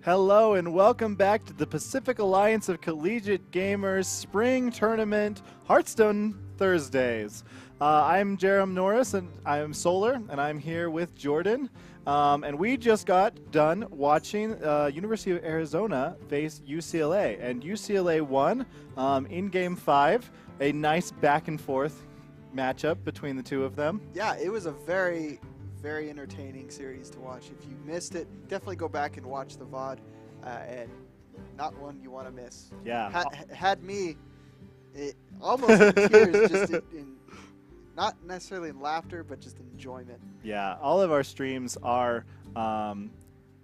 Hello and welcome back to the Pacific Alliance of Collegiate Gamers Spring Tournament Hearthstone Thursdays. I'm Jerem Norris and I'm Solar and I'm here with Jordan. And we just got done watching University of Arizona face UCLA. And UCLA won in Game 5, a nice back and forth matchup between the two of them. Yeah, it was a very entertaining series to watch. If you missed it, definitely go back and watch the VOD, and not one you want to miss. Yeah. Had me almost in tears, just in not necessarily in laughter, but just enjoyment. Yeah, all of our streams are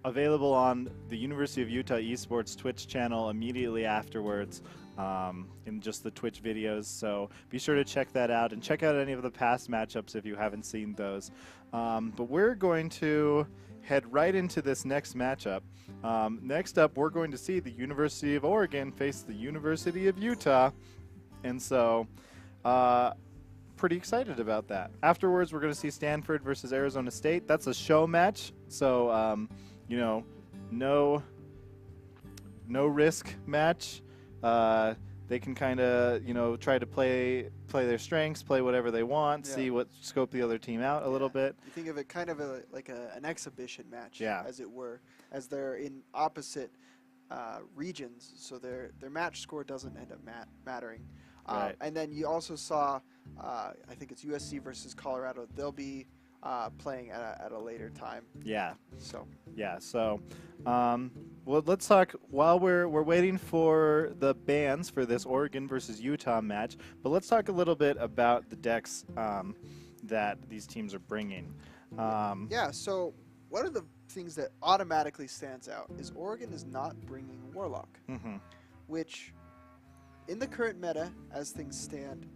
available on the University of Utah Esports Twitch channel immediately afterwards. In just the Twitch videos, so be sure to check that out and check out any of the past matchups if you haven't seen those. But we're going to head right into this next matchup. Next up, we're going to see the University of Oregon face the University of Utah, and so pretty excited about that. Afterwards, we're going to see Stanford versus Arizona State. That's a show match, so you know, no risk match. They can kind of, you know, try to play their strengths, play whatever they want, see what scope the other team out a little bit. You think of it kind of like an exhibition match, as it were, as they're in opposite regions, so their match score doesn't end up mattering. Right. And then you also saw, I think it's USC versus Colorado. They'll be playing at a later time. Yeah. So. Yeah. So, well, let's talk while we're waiting for the bans for this Oregon versus Utah match. But let's talk a little bit about the decks that these teams are bringing. Yeah. So one of the things that automatically stands out is Oregon is not bringing Warlock, which, in the current meta, as things stand,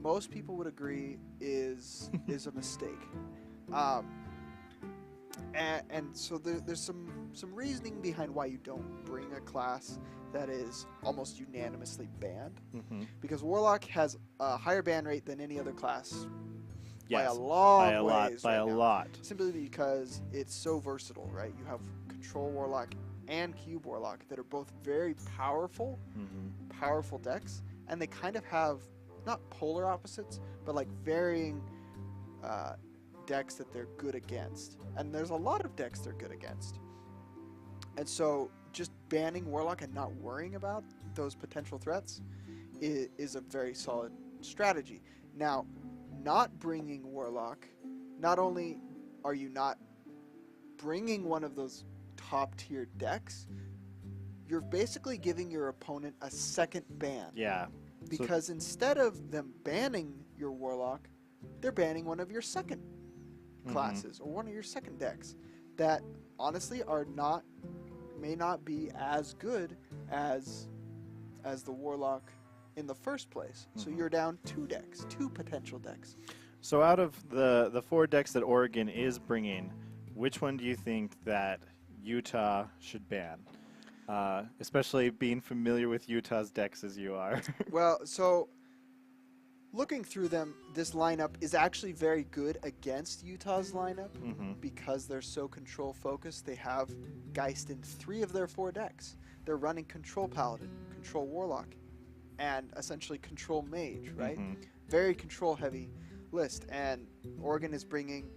most people would agree is a mistake. And so there's some reasoning behind why you don't bring a class that is almost unanimously banned, because Warlock has a higher ban rate than any other class by a long ways. By a lot. Simply because it's so versatile, right? You have Control Warlock and Cube Warlock that are both very powerful, powerful decks, and they kind of have not polar opposites, but like varying decks that they're good against. And there's a lot of decks they're good against. And so just banning Warlock and not worrying about those potential threats is a very solid strategy. Now, not bringing Warlock, not only are you not bringing one of those top tier decks, you're basically giving your opponent a second ban. Yeah. Because instead of them banning your Warlock, they're banning one of your second classes or one of your second decks that honestly may not be as good as the Warlock in the first place. So you're down two potential decks. So out of the 4 decks that Oregon is bringing, which one do you think that Utah should ban? Especially being familiar with Utah's decks as you are. Well, so looking through them, this lineup is actually very good against Utah's lineup because they're so control focused. They have Geist in 3 of their 4 decks. They're running Control Paladin, Control Warlock, and essentially Control Mage, right? Very control heavy list. And Oregon is bringing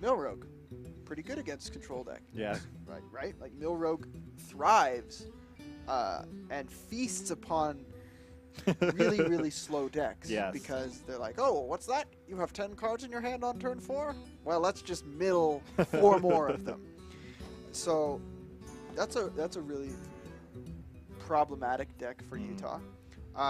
Mill Rogue. Pretty good against control deck. Yeah. Right? Like Mill Rogue thrives and feasts upon really slow decks. Yes. Because they're like, oh, what's that? You have 10 cards in your hand on turn 4? Well, let's just mill 4 more of them. So that's a really problematic deck for Utah.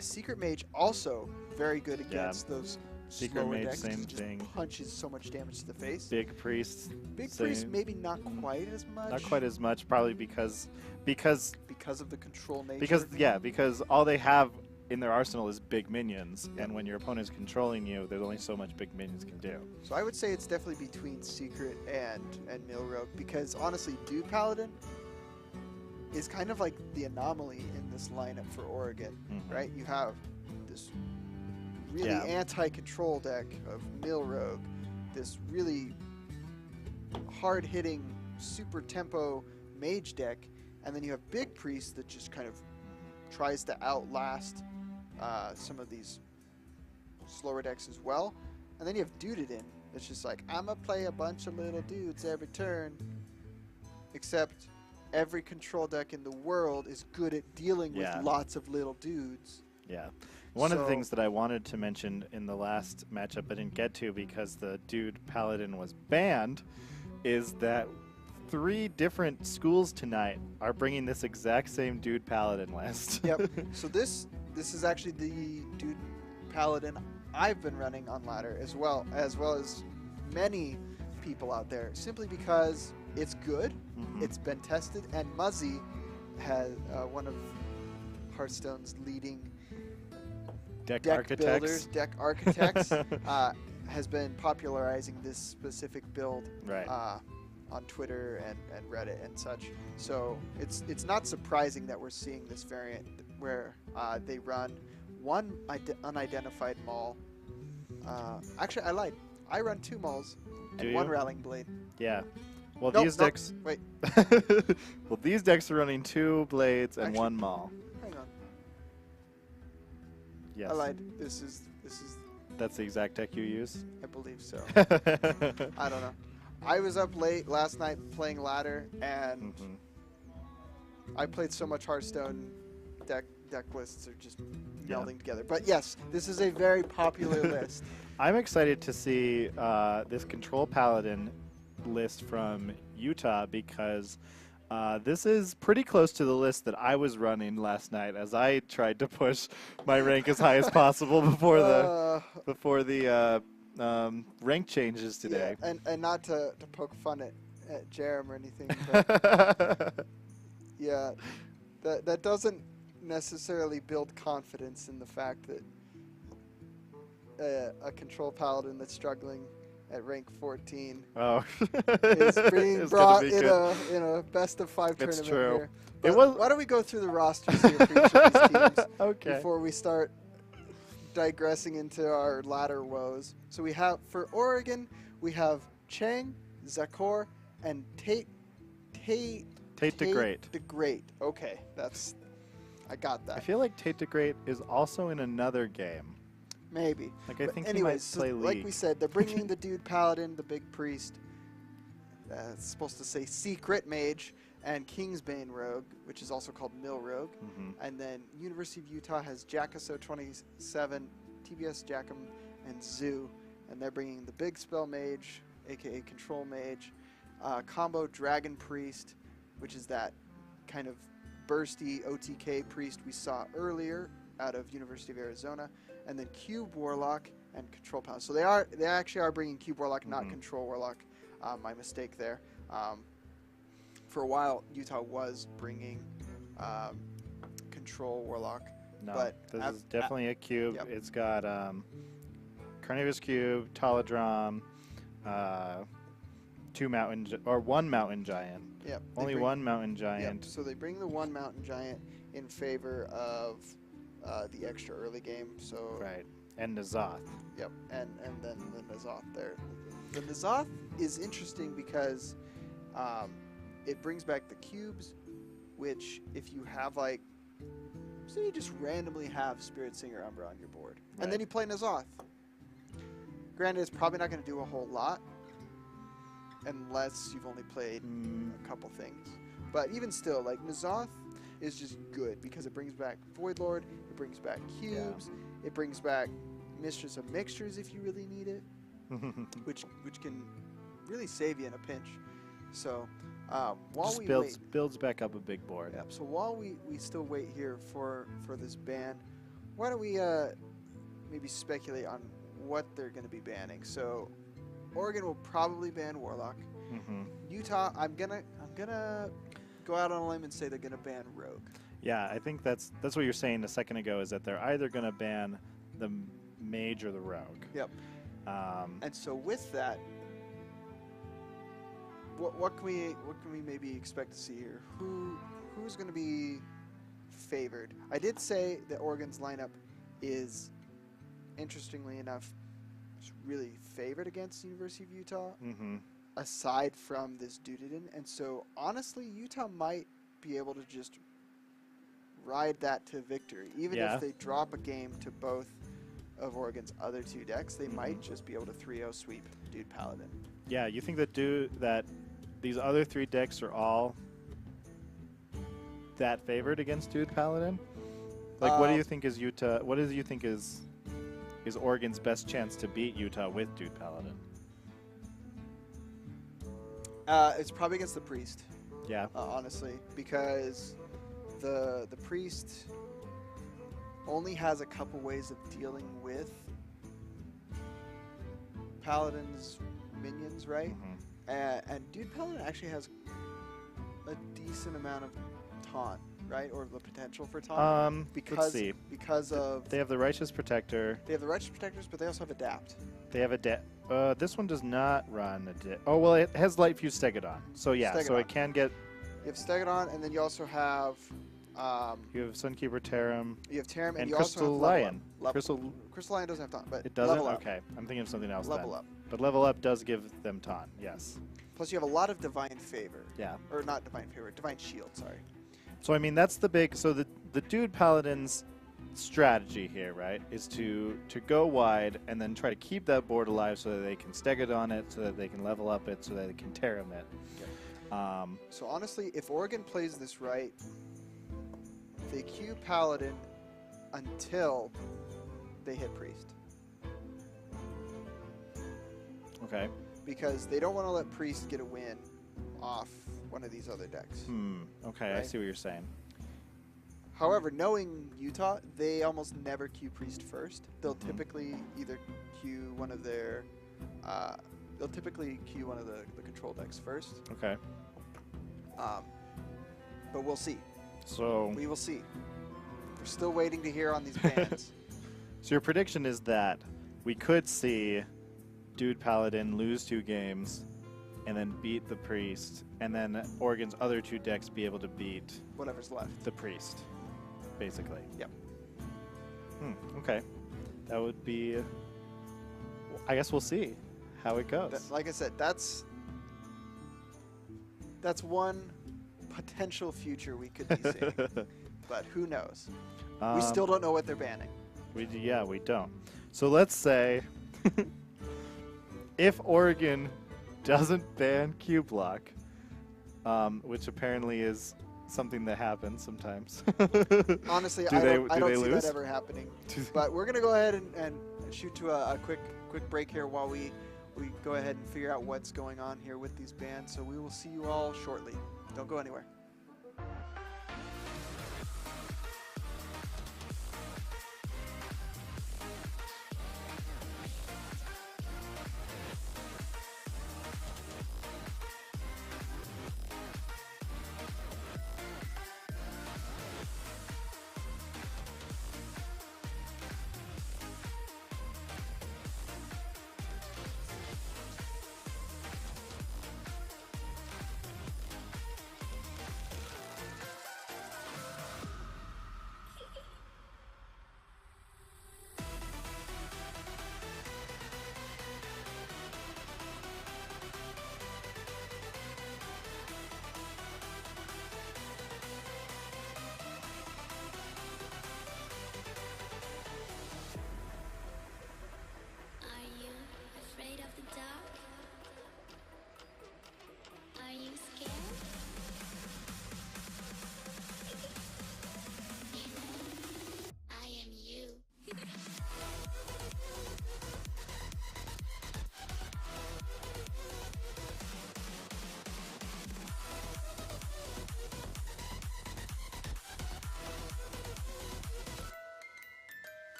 Secret Mage also very good against those Secret Mage, decks, same just thing. Punches so much damage to the face. Big Priest. Big Priest maybe not quite as much. Not quite as much, probably because of the control nature. Because all they have in their arsenal is big minions, and when your opponent's controlling you, there's only so much big minions can do. So I would say it's definitely between Secret and Mill Rogue, because honestly, Dude Paladin is kind of like the anomaly in this lineup for Oregon, right? You have this really anti-control deck of Mill Rogue, this really hard-hitting, super tempo mage deck, and then you have Big Priest that just kind of tries to outlast some of these slower decks as well. And then you have Dudetin. It's just like, I'm going to play a bunch of little dudes every turn. Except every control deck in the world is good at dealing with lots of little dudes. Yeah. One of the things that I wanted to mention in the last matchup I didn't get to because the dude paladin was banned is that 3 different schools tonight are bringing this exact same dude paladin list. Yep. So this is actually the dude paladin I've been running on ladder as well as many people out there, simply because it's good, it's been tested, and Muzzy has one of Hearthstone's leading deck builders, deck architects, has been popularizing this specific build on Twitter and Reddit and such. So it's not surprising that we're seeing this variant where they run one unidentified maul. Actually, I lied. I run 2 mauls and 1 Rallying Blade. Yeah. Well, these decks. Wait. Well, these decks are running 2 blades and 1 maul. Hang on. Yes. I lied. This is. That's the exact deck you use? I believe so. I don't know. I was up late last night playing ladder, and I played so much Hearthstone. Deck lists are just melding together. But yes, this is a very popular list. I'm excited to see this Control Paladin list from Utah because this is pretty close to the list that I was running last night as I tried to push my rank as high as possible before the rank changes today. Yeah, and not to poke fun at Jerem or anything, but yeah, that doesn't necessarily build confidence in the fact that a Control Paladin that's struggling at rank 14 is being brought in a best of 5 tournament here. But why don't we go through the rosters here for each of these teams before we start digressing into our ladder woes. So we have, for Oregon, we have Chang, Zakor, and Tate the Great. Okay, I got that. I feel like Tate the Great is also in another game. Maybe. Like, I think anyways, he might play League. Like we said, they're bringing the dude Paladin, the Big Priest. It's supposed to say Secret Mage, and Kingsbane Rogue, which is also called Mill Rogue. And then University of Utah has Jackasso 27, TBS Jackham, and Zoo. And they're bringing the Big Spell Mage, a.k.a. Control Mage, Combo Dragon Priest, which is that kind of bursty OTK priest we saw earlier out of University of Arizona, and then Cube Warlock and Control Paladin. So they actually are bringing Cube Warlock, not Control Warlock. My mistake there. For a while, Utah was bringing Control Warlock. No, but this is definitely a cube. Yep. It's got Carnivorous Cube, Taladrom, 1 Mountain Giant. Yep. Only 1 Mountain Giant. Yep. So they bring the 1 Mountain Giant in favor of the extra early game. So And Nazoth. Yep. And then the Nazoth there. The Nazoth is interesting because it brings back the cubes, which if you have so you just randomly have Spirit Singer Umbra on your board, and then you play Nazoth. Granted, it's probably not going to do a whole lot unless you've only played a couple things. But even still, Nazoth is just good because it brings back Void Lord, it brings back cubes, it brings back Mistress of Mixtures if you really need it, which can really save you in a pinch. So while we builds back up a big board. Yeah, so while we still wait here for this ban, why don't we maybe speculate on what they're going to be banning? So Oregon will probably ban Warlock. Utah, I'm gonna go out on a limb and say they're gonna ban Rogue. Yeah, I think that's what you're saying a second ago, is that they're either gonna ban the Mage or the Rogue. Yep. And so with that, what can we maybe expect to see here? Who's gonna be favored? I did say that Oregon's lineup is, interestingly enough, really favored against University of Utah. aside from this Dudidin. And so, honestly, Utah might be able to just ride that to victory. Even Yeah. if they drop a game to both of Oregon's other two decks, they might just be able to 3-0 sweep Dude Paladin. Yeah, you think that these other 3 decks are all that favored against Dude Paladin? Like, what do you think is Utah? What do you think is Oregon's best chance to beat Utah with Dude Paladin? It's probably against the Priest. Yeah. Honestly, because the Priest only has a couple ways of dealing with Paladin's minions, right? And Dude Paladin actually has a decent amount of taunt, right? Or the potential for taunt. Let's see. Because of They have the Righteous Protector. they have the Righteous Protectors, but they also have Adapt. They have this one does not run oh, well, it has Light Fuse Stegodon. So yeah, so Stegodon. it can get. You have Stegodon, and then you also have You have Sunkeeper Tarim. you have Tarim, and And you Crystal also have Lion. Crystal Lion doesn't have taunt, but It doesn't? level up. Okay. I'm thinking of something else Level then. up. But Level Up does give them taunt, yes. Plus, you have a lot of Divine Favor. Yeah. Or not Divine Favor, Divine Shield, sorry. So, I mean, that's the big... So, the Dude Paladin's strategy here, right, is to go wide and then try to keep that board alive so that they can Stegodon it, so that they can level up it, so that they can Tarim it. So, honestly, if Oregon plays this right, they queue Paladin until they hit Priest. Okay. Because they don't want to let Priest get a win off one of these other decks. Okay, I Right? see what you're saying. However, knowing Utah, they almost never queue Priest first. They'll typically either queue one of their... they'll typically queue one of the control decks first. Okay. But we'll see. So... We will see. We're still waiting to hear on these bans. So your prediction is that we could see Dude Paladin lose 2 games and then beat the Priest, and then Oregon's other 2 decks be able to beat Whatever's left. the Priest, basically. Yep. Okay. That would be... I guess we'll see how it goes. Like I said, that's one potential future we could be seeing. But who knows? We still don't know what they're banning. We don't. So let's say if Oregon doesn't ban Q Block, which apparently is something that happens sometimes. Honestly, Do I they don't see lose? that ever happening. But we're going to go ahead and shoot to a quick break here while we go ahead and figure out what's going on here with these bans. So we will see you all shortly. Don't go anywhere.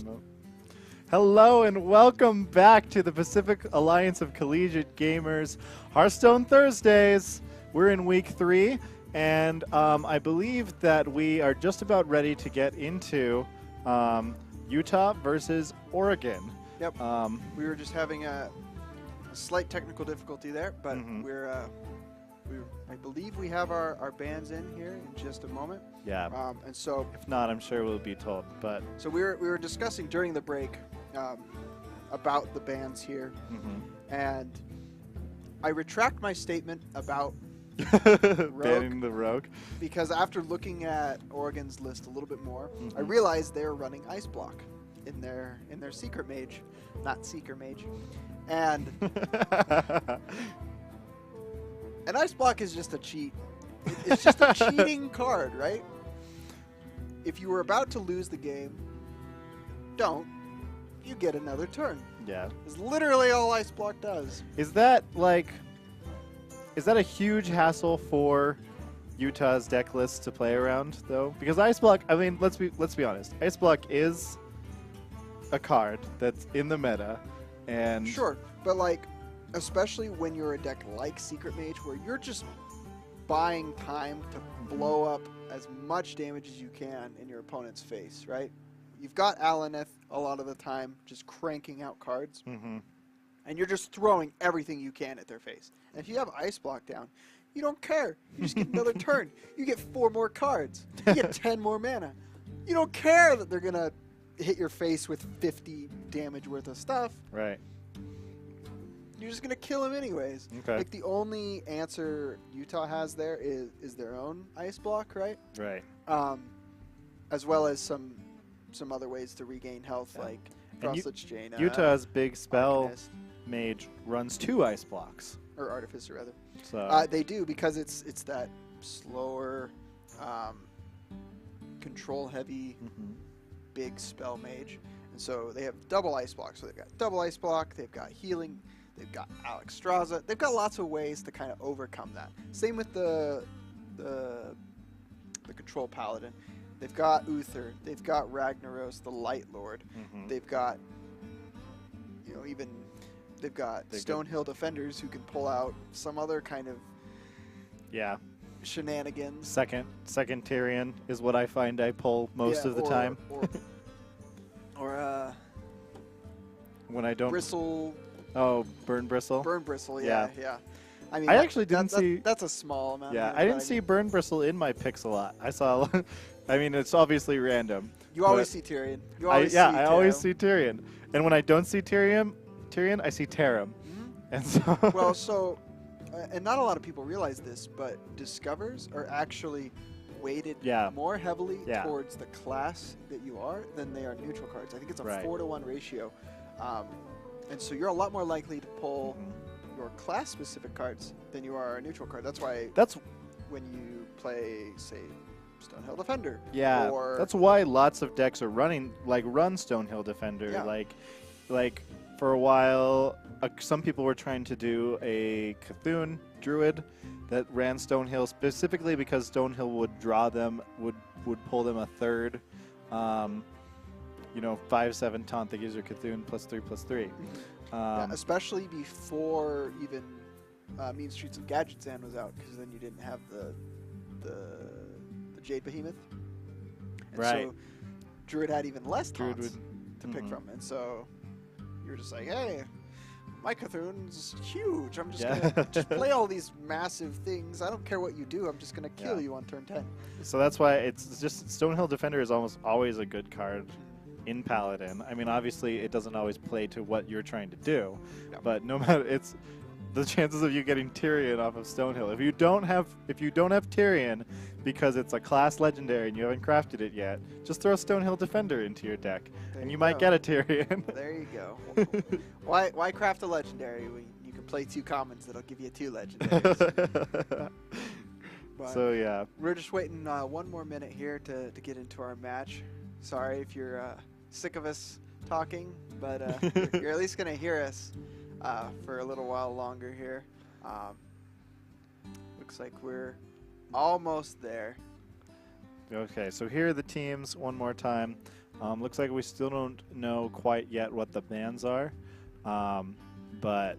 No. Hello and welcome back to the Pacific Alliance of Collegiate Gamers Hearthstone Thursdays. We're in week 3, and I believe that we are just about ready to get into Utah versus Oregon. Yep. We were just having a slight technical difficulty there, but I believe we have our bands in here in just a moment. Yeah. And so, if not, I'm sure we'll be told. But so we were discussing during the break about the bands here, and I retract my statement about banning the Rogue, because after looking at Oregon's list a little bit more, I realized they're running Ice Block in their Secret Mage, not Seeker Mage, and an Ice Block is just a cheat. It's just a cheating card, right? If you were about to lose the game, don't. You get another turn. Yeah. It's literally all Ice Block does. Is that a huge hassle for Utah's deck list to play around, though? Because Ice Block, I mean, let's be honest. Ice Block is a card that's in the meta, and sure, but especially when you're a deck like Secret Mage, where you're just buying time to blow up as much damage as you can in your opponent's face, right? You've got Alaneth a lot of the time just cranking out cards, and you're just throwing everything you can at their face. And if you have Ice Block down, you don't care. You just get another turn. You get 4 more cards. You get 10 more mana. You don't care that they're going to hit your face with 50 damage worth of stuff. Right. You're just going to kill them anyways. Okay. Like, the only answer Utah has there is their own Ice Block, right? Right. As well as some other ways to regain health, like Frostlich Jaina. Utah's big spell Arcanist, mage runs 2 Ice Blocks. or Artificer, rather. So They do, because it's that slower, control-heavy, big spell mage. And so they have double Ice Block. So they've got double Ice Block, they've got healing, they've got Alex Straza. They've got lots of ways to kind of overcome that. Same with the Control Paladin. They've got Uther, they've got Ragnaros, the Light Lord. They've got, they've got Stonehill Defenders who can pull out some other kind of shenanigans. Second Tyrion is what I find I pull most of the time. Or when I don't Bristle. Oh, Burn Bristle. Burn Bristle, yeah. I mean, I actually didn't see. That's a small amount. Yeah, I didn't see Burn Bristle in my picks a lot. I saw. I mean, it's obviously random. You always see Tyrion. I always see Tyrion. And when I don't see Tyrion, I see Tarim. And so. And not a lot of people realize this, but Discovers are actually weighted more heavily towards the class that you are than they are neutral cards. I think it's a 4-to-1 ratio. And so you're a lot more likely to pull your class-specific cards than you are a neutral card. That's why when you play, say, Stonehill Defender. Yeah, that's why lots of decks are run Stonehill Defender. Yeah. Like for a while, some people were trying to do a Cthulhu Druid that ran Stonehill specifically because Stonehill would draw them, would pull them a third, 5/7 taunt that gives your Cthulhu +3/+3. Especially before even Mean Streets of Gadgetzan was out, because then you didn't have the Jade Behemoth. And so Druid had even less taunts to pick from. And so you're just like, hey, my Cthulhu's huge. I'm just going to just play all these massive things. I don't care what you do. I'm just going to kill you on turn 10. So that's why it's just Stonehill Defender is almost always a good card in Paladin. I mean, obviously, it doesn't always play to what you're trying to do. No. But no matter, it's the chances of you getting Tyrion off of Stonehill. If you don't have Tyrion because it's a class legendary and you haven't crafted it yet, just throw Stonehill Defender into your deck, and you might get a Tyrion. There you go. Why craft a legendary when you can play 2 commons that'll give you 2 legendaries? So yeah, we're just waiting 1 more minute here to get into our match. Sorry if you're sick of us talking, but you're at least gonna hear us for a little while longer here. Looks like we're almost there. Okay, so here are the teams one more time. Looks like we still don't know quite yet what the bans are, but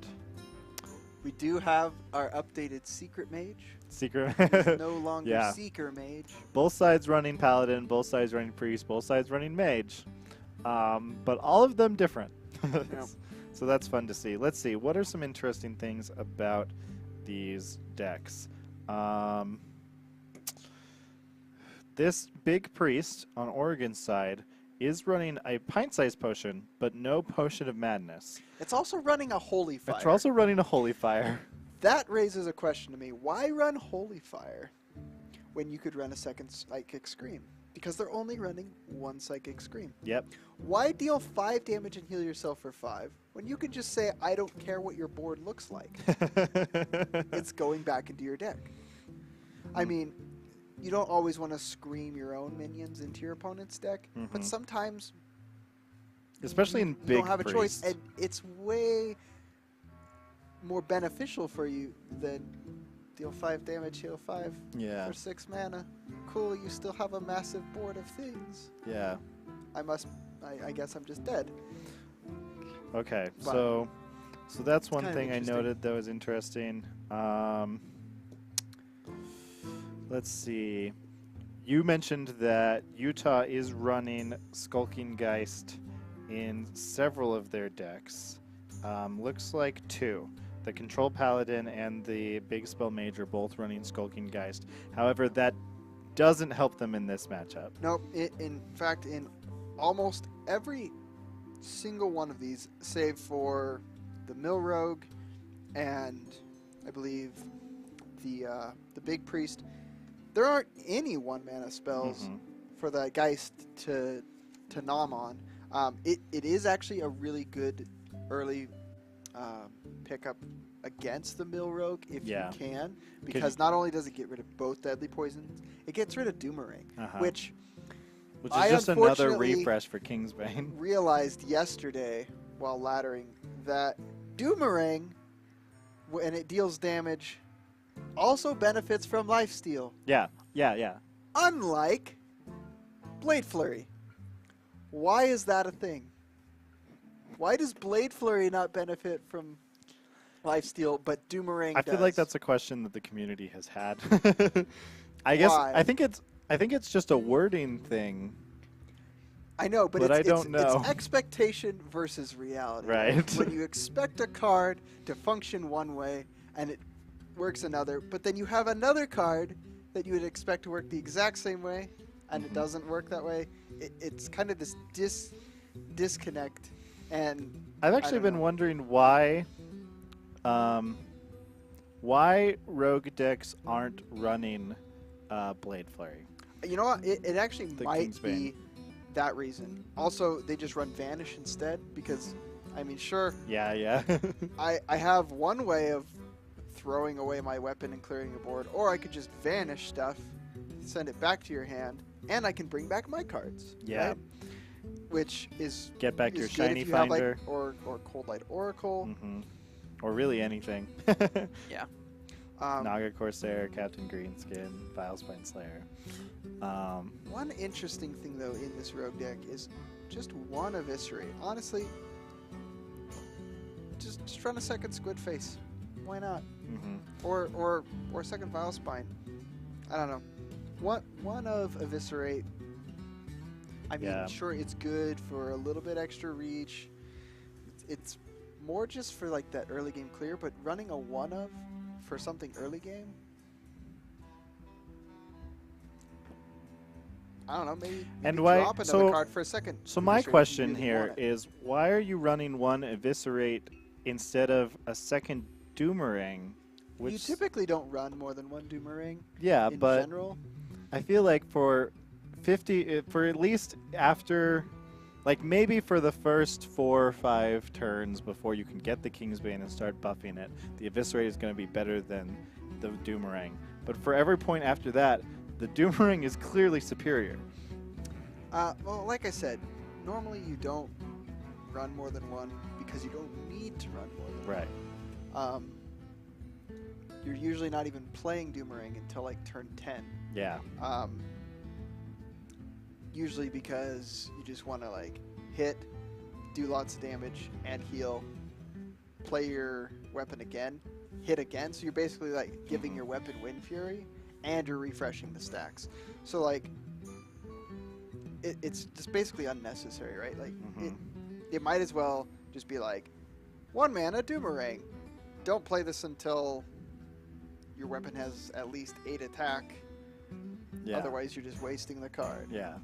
We do have our updated Secret Mage. secret. He's no longer Yeah. Seeker Mage. Both sides running Paladin, both sides running Priest, both sides running Mage, but all of them different. Yep. So that's fun to see. Let's see, what are some interesting things about these decks? This big Priest on Oregon's side is running a pint-sized potion, but no Potion of Madness. It's also running a Holy Fire. It's also running a Holy Fire. That raises a question to me. Why run Holy Fire when you could run a second Psychic Scream? Because they're only running one Psychic Scream. Yep. Why deal 5 damage and heal yourself for 5 when you can just say, I don't care what your board looks like? It's going back into your deck. I mean, you don't always want to scream your own minions into your opponent's deck, but sometimes Especially in you big don't have a choice, Priest. and it's way more beneficial for you than deal 5 damage, heal 5 Yeah. for 6 mana. Cool, you still have a massive board of things. Yeah. I guess I'm just dead. Okay, But so that's one kind of thing I interesting. noted that was interesting. Let's see. You mentioned that Utah is running Skulking Geist in several of their decks. Looks like 2. The Control Paladin and the Big Spell Mage are both running Skulking Geist. However, that doesn't help them in this matchup. No, in fact, in almost every single one of these, save for the Mill Rogue and I believe the Big Priest, there aren't any 1-mana spells for the Geist to nom on. It is actually a really good early pickup against the Mill Rogue if Yeah. you can, because not only does it get rid of both deadly poisons, it gets rid of Doomerang, which is I just another unfortunately refresh for Kingsbane. realized yesterday while laddering that Doomerang, when it deals damage, also benefits from lifesteal, Yeah. unlike Blade Flurry. Why is that a thing? Why does Blade Flurry not benefit from lifesteal, but Doomerang I does? feel like that's a question that the community has had. I guess Why? I think it's just a wording thing. I know, but I it's, don't know. it's expectation versus reality. Right. When you expect a card to function one way and it works another, but then you have another card that you would expect to work the exact same way and it doesn't work that way, it's kind of this disconnect. And I've actually been wondering why rogue decks aren't running Blade Flurry. You know what? It actually The might Kingsbane. be that reason. Also, they just run Vanish instead because, I mean, sure, Yeah. I have one way of throwing away my weapon and clearing the board, or I could just vanish stuff, send it back to your hand, and I can bring back my cards. Yeah. Right? Which is Get back is your good shiny if you have, finder. like, or Cold Light Oracle. Or really anything. Yeah. Naga Corsair, Captain Greenskin, Vilespine Slayer. One interesting thing though in this rogue deck is just one Eviscerate. Honestly, just run a second Squid Face. Why not? Or second Vilespine. I don't know. One of Eviscerate. I mean, Yeah. sure, it's good for a little bit extra reach. It's more just for like that early game clear, but running a one of for something early game. I don't know, maybe And why- drop another card for a second. So my Eviscerate if you question really here want it. is, why are you running one Eviscerate instead of a second Doomerang? Which, You typically don't run more than one Doomerang yeah, in but general. I feel like for at least after, like maybe for the first 4 or 5 turns before you can get the Kingsbane and start buffing it, the Eviscerate is going to be better than the Doomerang. But for every point after that, the Doomerang is clearly superior. Well, like I said, normally you don't run more than one because you don't need to run more than Right. one. You're usually not even playing Doomerang until like turn 10. Yeah. usually because you just want to like hit, do lots of damage, and heal. Play your weapon again, hit again. So you're basically like giving your weapon Wind Fury, and you're refreshing the stacks. So like, it's just basically unnecessary, right? Like it might as well just be like 1 mana Doomerang. Don't play this until your weapon has at least 8 attack. Yeah. Otherwise, you're just wasting the card. Yeah.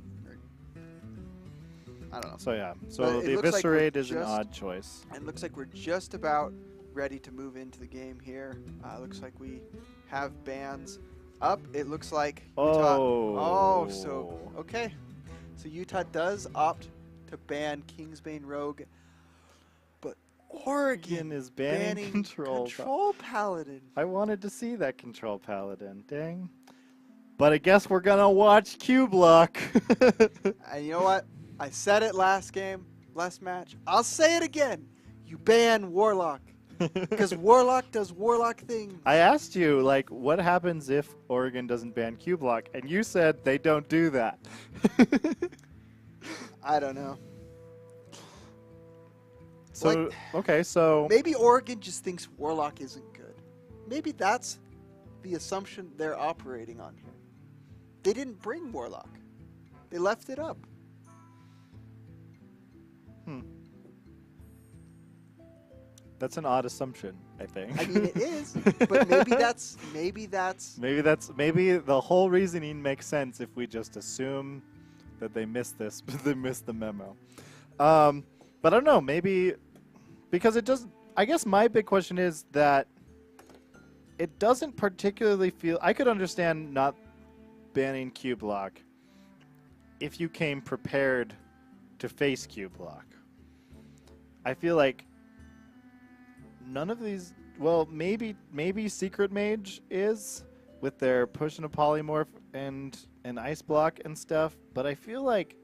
I don't know. So yeah. But So it the looks like Eviscerate we're is an just- odd choice. It looks like we're just about ready to move into the game here. Looks like we have bans up. It looks like Utah. Oh. Okay. So Utah does opt to ban Kingsbane Rogue, but Oregon is banning Control Paladin. I wanted to see that Control Paladin. Dang. But I guess we're gonna watch Q Block. And you know what? I said it last match. I'll say it again. You ban Warlock. Because Warlock does Warlock things. I asked you, like, what happens if Oregon doesn't ban Q Block? And you said they don't do that. I don't know. So, Like, okay, so... maybe Oregon just thinks Warlock isn't good. Maybe that's the assumption they're operating on here. They didn't bring Warlock. They left it up. That's an odd assumption, I think. I mean, it is, but maybe the whole reasoning makes sense if we just assume that they missed this, they missed the memo. But I don't know, maybe because it doesn't. I guess my big question is that it doesn't particularly feel. I could understand not banning Q Block if you came prepared to face Q Block. I feel like none of these. Well, maybe Secret Mage is with their pushing a polymorph and an ice block and stuff, but I feel like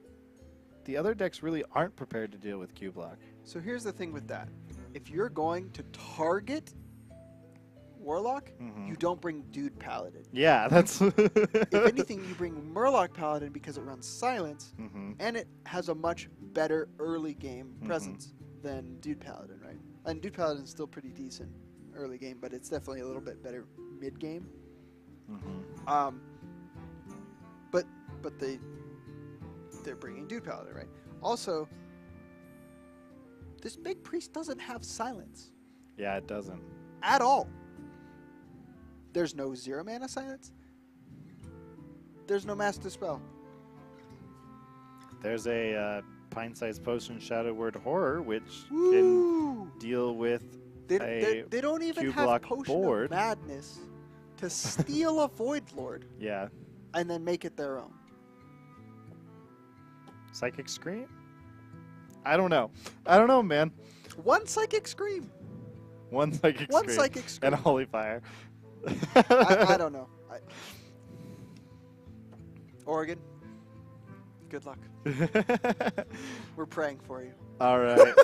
the other decks really aren't prepared to deal with Q Block. So here's the thing with that. If you're going to target Warlock, you don't bring Dude Paladin. Yeah, that's... If anything, you bring Murloc Paladin because it runs Silence, and it has a much better early game presence than Dude Paladin, right? And Dude Paladin is still pretty decent early game, but it's definitely a little bit better mid game. But they're bringing Dude Paladin, right? Also, this big priest doesn't have Silence Yeah, it doesn't. at all. There's no 0 mana Silence. There's no Master Spell. There's a Pint-Sized Potion Shadow Word Horror, which Woo! can deal with They don't even have Q-block Potion board. of Madness to steal a Void Lord Yeah. and then make it their own. Psychic Scream? I don't know. I don't know, man. One Psychic Scream. One Psychic One Scream. Psychic Scream. And a Holy Fire. I don't know. Oregon, good luck. We're praying for you. All right.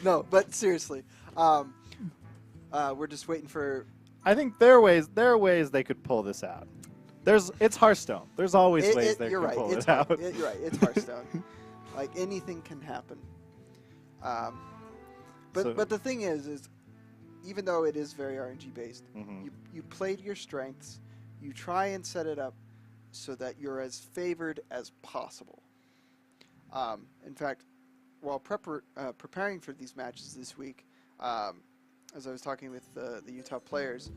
No, but seriously, we're just waiting for. I think there are ways they could pull this out. It's Hearthstone. There's always ways they you're can right. pull It's it out. You're right. It's Hearthstone. Like anything can happen. But the thing is even though it is very RNG based, you played your strengths. You try and set it up so that you're as favored as possible. In fact, while preparing for these matches this week, as I was talking with the Utah players,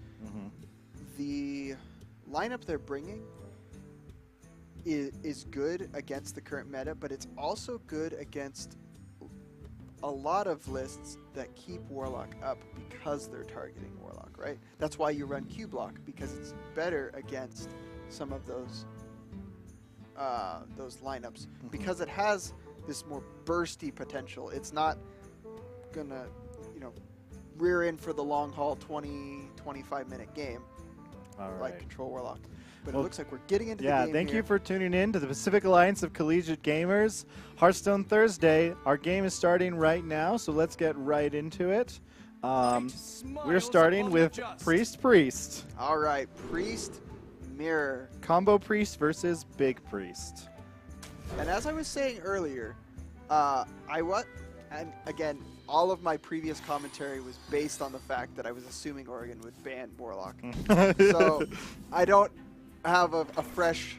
the lineup they're bringing is good against the current meta, but it's also good against a lot of lists that keep Warlock up because they're targeting Warlock, right? That's why you run Q Block, because it's better against some of those lineups, because it has this more bursty potential. It's not gonna, rear in for the long haul 25 minute game like Control Warlock. But it looks like we're getting into the game. Yeah, thank you for tuning in to the Pacific Alliance of Collegiate Gamers. Hearthstone Thursday. Our game is starting right now, so let's get right into it. We're starting with Priest. All right, Priest Mirror. Combo Priest versus Big Priest. And as I was saying earlier, and again, all of my previous commentary was based on the fact that I was assuming Oregon would ban Warlock. So I don't have a fresh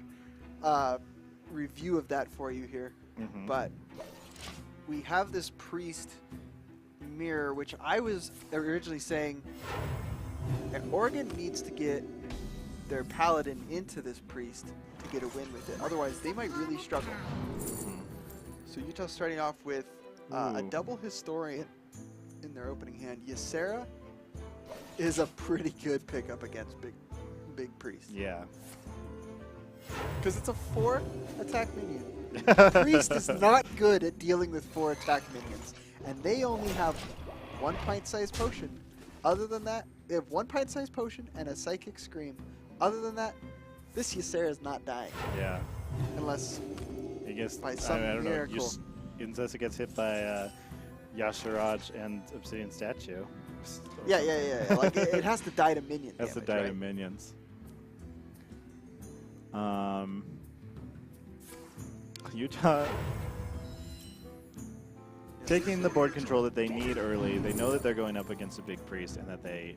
review of that for you here. But we have this priest mirror, which I was originally saying Oregon needs to get their paladin into this priest to get a win with it. Otherwise, they might really struggle. So Utah's starting off with a double historian in their opening hand. Ysera is a pretty good pickup against big priest. Yeah. Because it's a 4 attack minion. Priest is not good at dealing with 4 attack minions. And they only have 1 pint-sized potion. Other than that, they have 1 pint-sized potion and a psychic scream. Other than that, this Ysera is not dying. Yeah. Unless I guess by some I don't miracle. know. Unless it gets hit by Yasharaj and Obsidian Statue. Yeah. Like it has to die to minion Has to damage, die right? to minions. Utah taking the board control that they need early. They know that they're going up against a big priest, and that they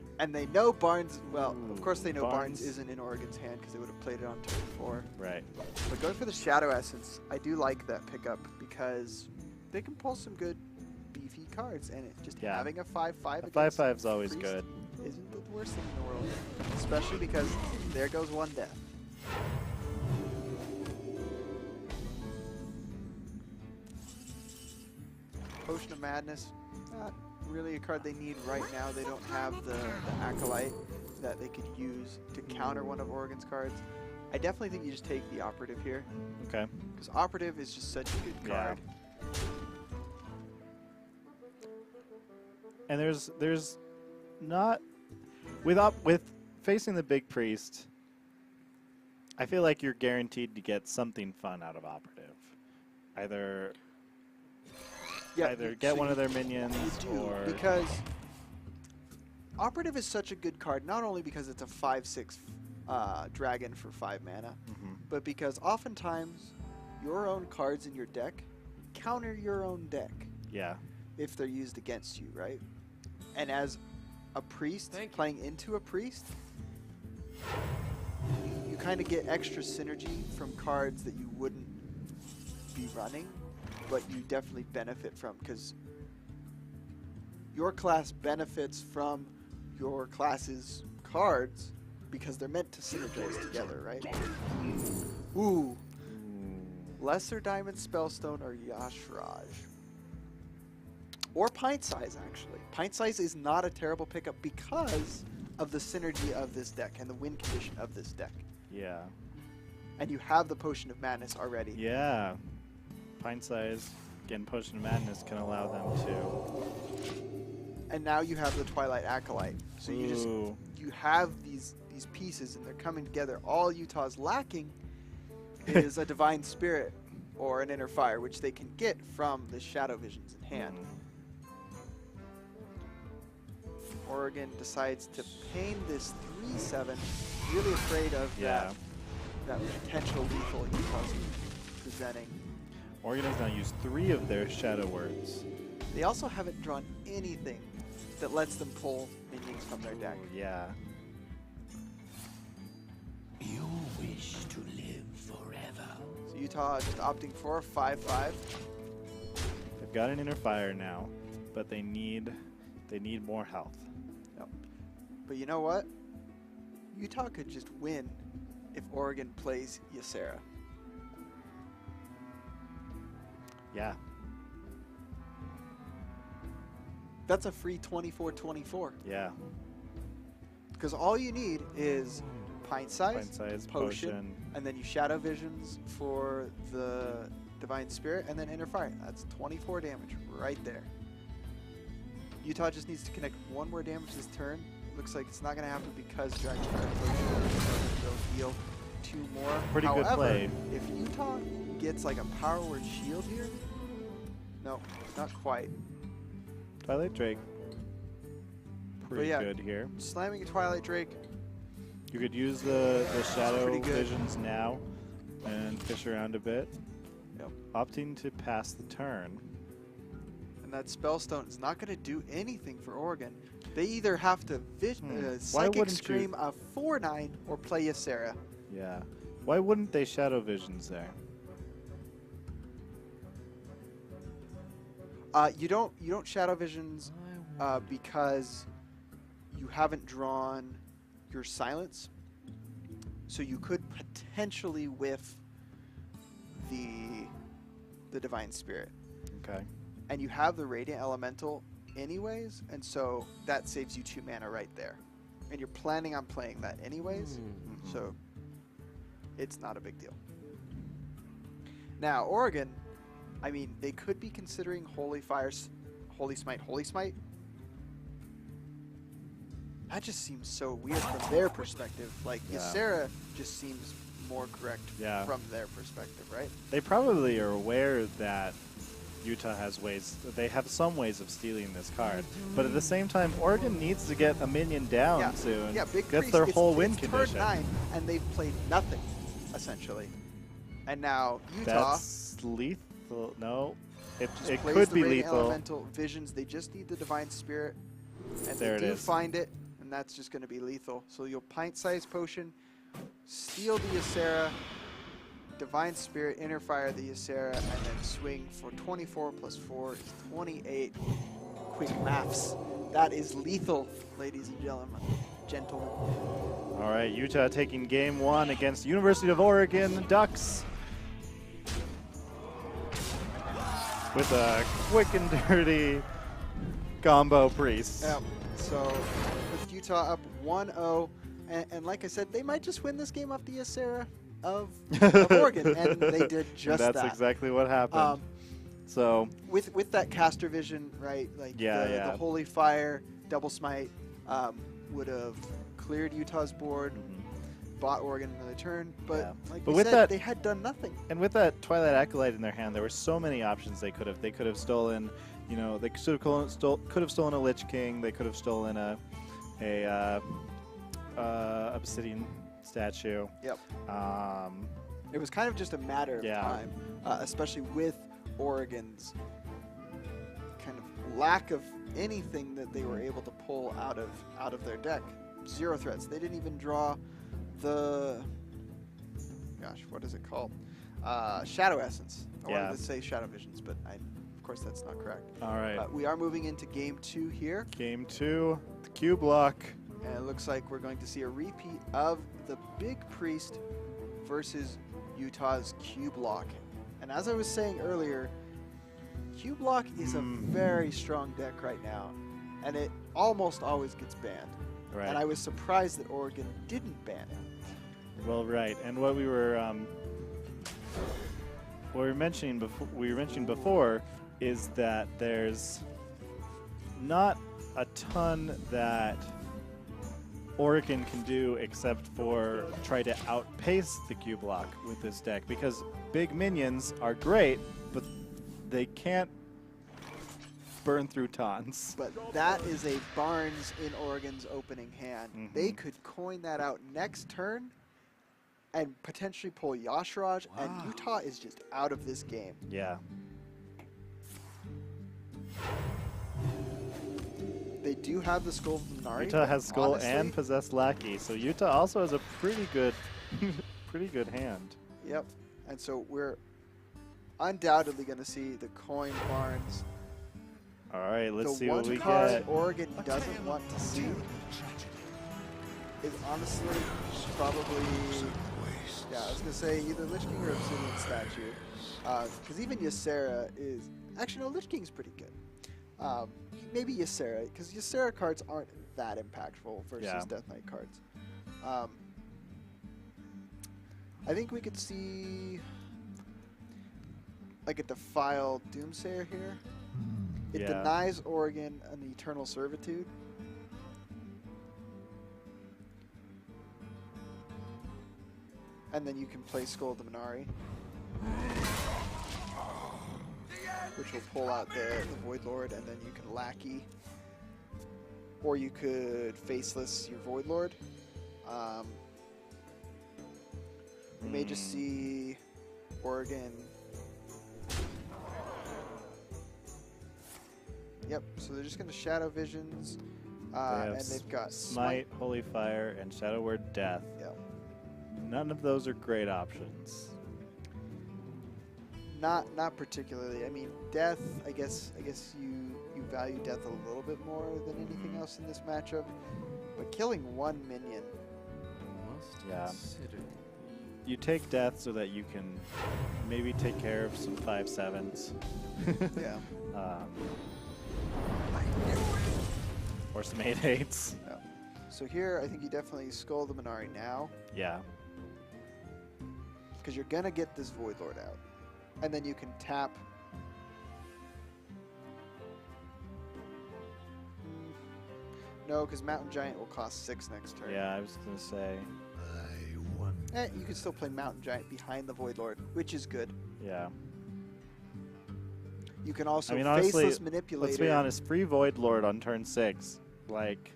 know Barnes. Well, of course they know Barnes Barnes isn't in Oregon's hand because they would have played it on turn 4. right. But going for the Shadow Essence, I do like that pickup because they can pull some good beefy cards, and just having a 5/5 A against 5/5 is always priest good. isn't the worst thing in the world, especially because there goes 1 death. Potion of Madness, not really a card they need right now. They don't have the Acolyte that they could use to counter one of Oregon's cards. I definitely think you just take the Operative here. Okay. Because Operative is just such a good card. And there's not with facing the big priest. I feel like you're guaranteed to get something fun out of Operative. Either get one of their minions, or because Operative is such a good card, not only because it's a 5/6 dragon for 5 mana, but because oftentimes your own cards in your deck counter your own deck. Yeah. If they're used against you, right? And as a priest playing into a priest, you kind of get extra synergy from cards that you wouldn't be running, but you definitely benefit from, because your class benefits from your class's cards because they're meant to synergize together, right? Ooh. Lesser Diamond Spellstone or Yashraj. Or Pint Size, actually. Pint Size is not a terrible pickup because of the synergy of this deck and the win condition of this deck. Yeah. And you have the Potion of Madness already. Yeah. Pint Size, again, Potion of Madness can allow them to. And now you have the Twilight Acolyte. So you have these pieces and they're coming together. All Utah's lacking is a Divine Spirit or an Inner Fire, which they can get from the Shadow Visions in hand. Oregon decides to pain this 3/7, really afraid of that potential lethal Utah's presenting. Oregon has now used 3 of their Shadow Words. They also haven't drawn anything that lets them pull minions from their deck. Yeah. You wish to live forever. So Utah just opting for a 5/5. They've got an Inner Fire now, but they need more health. Yep. But you know what? Utah could just win if Oregon plays Ysera. Yeah. That's a free 24/24. Yeah. Because all you need is Pint Size, Pint-Size, potion, and then you Shadow Visions for the Divine Spirit, and then Inner Fire. That's 24 damage right there. Utah just needs to connect 1 more damage this turn. Looks like it's not going to happen because Dragon Fire Potion will heal 2 more. Pretty good play. If Utah gets like a Power Word Shield here, no, not quite. Twilight Drake. Pretty yeah, good here. Slamming a Twilight Drake. You could use the Shadow pretty good. Visions now and fish around a bit. Yep. Opting to pass the turn. And that Spellstone is not going to do anything for Oregon. They either have to Why Psychic wouldn't Scream a 4/9 or play Ysera. Yeah. Why wouldn't they Shadow Visions there? You don't Shadow Visions because you haven't drawn your Silence. So you could potentially whiff the Divine Spirit. Okay. And you have the Radiant Elemental anyways, and so that saves you 2 mana right there. And you're planning on playing that anyways, so it's not a big deal. Now, Oregon, I mean, they could be considering Holy Fire, Holy Smite, Holy Smite. That just seems so weird from their perspective. Like, Yeah. Ysera just seems more correct Yeah. from their perspective, right? They probably are aware that Utah has ways. They have some ways of stealing this card, but at the same time, Oregon needs to get a minion down soon. Yeah, Big That's Priest, their it's, whole win it's condition. turn 9, and they've played nothing, essentially. And now Utah That's lethal. No, it just plays could the be Radiant lethal. Elemental Visions. They just need the Divine Spirit, and There it they do is. find it, and that's just going to be lethal. So you'll Pint-Sized Potion, steal the Ysera, Divine Spirit, Inner Fire the Ysera, and then swing for 24 plus 4 is 28. Quick maths. That is lethal, ladies and gentlemen. All right, Utah taking game 1 against University of Oregon Ducks with a quick and dirty combo priest. Yep. So with Utah up 1-0, and like I said, they might just win this game off the Ysera of Oregon, and they did just That's that. exactly what happened. So With that caster vision, right? Like the Holy Fire, Double Smite would have cleared Utah's board, bought Oregon another turn, but like we with said, that- they had done nothing. And with that Twilight Acolyte in their hand, there were so many options they could have. They could have stolen, you know, they could have stolen a Lich King. They could have stolen a Obsidian statue. Yep. Um, It was kind of just a matter of Yeah. time, especially with Oregon's kind of lack of anything that they were able to pull out of their deck. 0 threats. They didn't even draw the, gosh, what is it called? Shadow Essence. I Yeah. wanted to say Shadow Visions, but of course that's not correct. all right, We are moving into game 2 here, game 2, the Q block. and it looks like we're going to see a repeat of the Big Priest versus Utah's Q block. And as I was saying earlier, Q block is a very strong deck right now, and it almost always gets banned. Right. And I was surprised that Oregon didn't ban it. Well, right, and what we were mentioning before is that there's not a ton that Oregon can do except for try to outpace the Q block with this deck, because big minions are great, but they can't burn through taunts. But that is a Barnes in Oregon's opening hand. They could coin that out next turn and potentially pull Yashraj, and Utah is just out of this game. Yeah. They do have the Skull of Nari. Utah but has Skull honestly, and Possessed Lackey, so Utah also has a pretty good hand. Yep. And so we're undoubtedly going to see the coin Barnes. All right, let's the see what one we card get. Oregon doesn't want to see is honestly probably, yeah, I was going to say either Lich King or Obsidian statue. Because even Ysera is, actually no, Lich King's pretty good. Maybe Ysera, because Ysera cards aren't that impactful versus Death Knight cards. I think we could see like a Defile Doomsayer here. It denies Oregon an Eternal Servitude. And then you can play Skull of the Minari, which will pull out the Void Lord, and then you can Lackey. Or you could Faceless your Void Lord. We may just see Oregon Yep. So they're just going to Shadow Visions, They have and they've got Smite, Holy Fire, and Shadow Word Death. Yeah. None of those are great options. Not particularly. I mean, Death. I guess you value Death a little bit more than anything else in this matchup. But killing one minion. Yeah. You take Death so that you can maybe take care of some 5/7s. Yeah. Or some 8/8s. Yeah. So here, I think you definitely Skull the Minari now, Yeah. because you're gonna get this Void Lord out, and then you can tap. No, because Mountain Giant will cost 6 next turn. Yeah, I was going to say. You can still play Mountain Giant behind the Void Lord, which is good. Yeah. You can also I mean, honestly, Faceless Manipulator. let's be honest. Free Void Lord on turn 6. Like,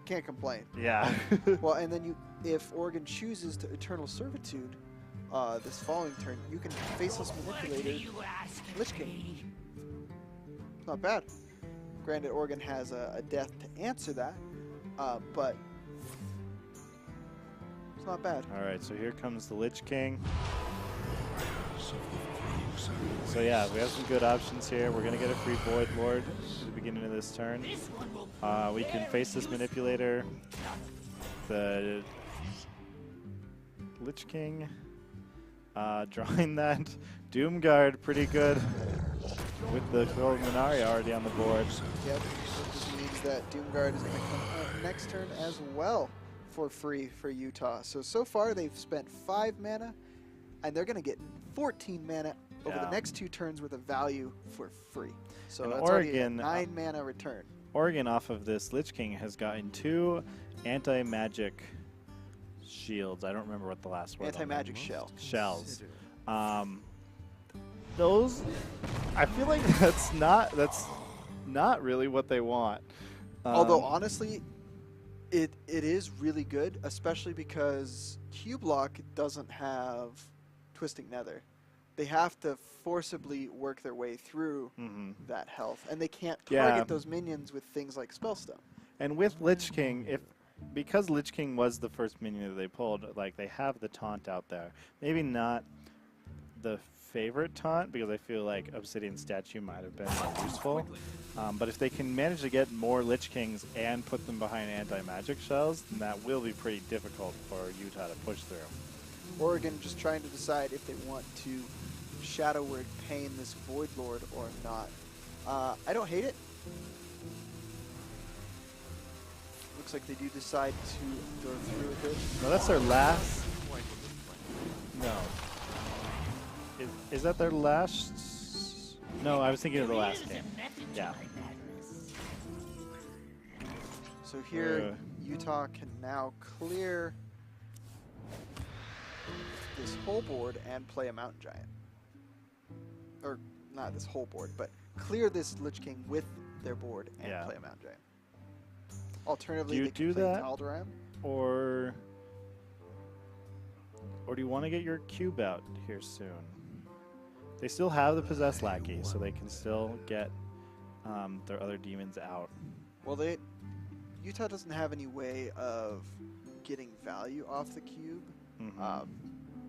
Can't complain. yeah. Well, and then if Oregon chooses to Eternal Servitude this following turn, you can Faceless Manipulator Lich King. It's not bad. Granted, Oregon has a death to answer that, but it's not bad. All right, so here comes the Lich King. So yeah, we have some good options here. We're going to get a free Void Lord at the beginning of this turn. We can face this Manipulator. The Lich King. Drawing that Doomguard pretty good with the Gold Minari already on the board. Yep, which means that Doomguard is going to come out next turn as well for free for Utah. So far they've spent 5 mana, and they're going to get 14 mana over the next 2 turns with a value for free. So And that's already a Oregon, 9 mana return. Oregon off of this Lich King has gotten 2 anti-magic shields. I don't remember what the last word. Anti-magic shell. Shells. Those, I feel like that's not really what they want. Although honestly, it is really good, especially because Q-Block doesn't have Twisting Nether. They have to forcibly work their way through that health, and they can't target those minions with things like Spellstone. And with Lich King, because Lich King was the first minion that they pulled, like they have the taunt out there. Maybe not the favorite taunt, because I feel like Obsidian Statue might have been more useful. But if they can manage to get more Lich Kings and put them behind anti-magic shells, then that will be pretty difficult for Utah to push through. Oregon just trying to decide if they want to Shadow Word Pain this Void Lord or not. I don't hate it. Looks like they do decide to go through with it. No, that's their last. No. Is that their last? No, I was thinking of the last game. Yeah. So here, Utah can now clear this whole board and play a Mountain Giant. Or not this whole board, but clear this Lich King with their board and play a Mountain Giant. Alternatively, Do you they can do play that? Tal'Daram. Or do you want to get your cube out here soon? They still have the Possessed Lackey, so they can still get their other demons out. Well, Utah doesn't have any way of getting value off the cube.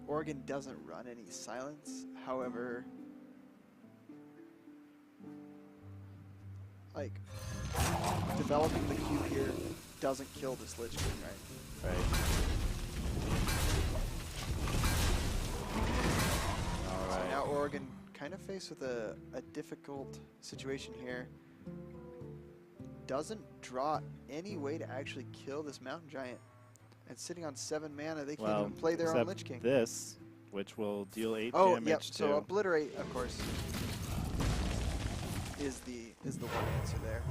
Oregon doesn't run any silence. However, like, developing the cube here doesn't kill this Lich King, right? Right. So now Oregon kind of faced with a difficult situation here. Doesn't draw any way to actually kill this Mountain Giant. And sitting on 7 mana, they can't even play their own Lich King. This, which will deal 8 Oh, damage yep. to. So Obliterate, of course, is the one answer there.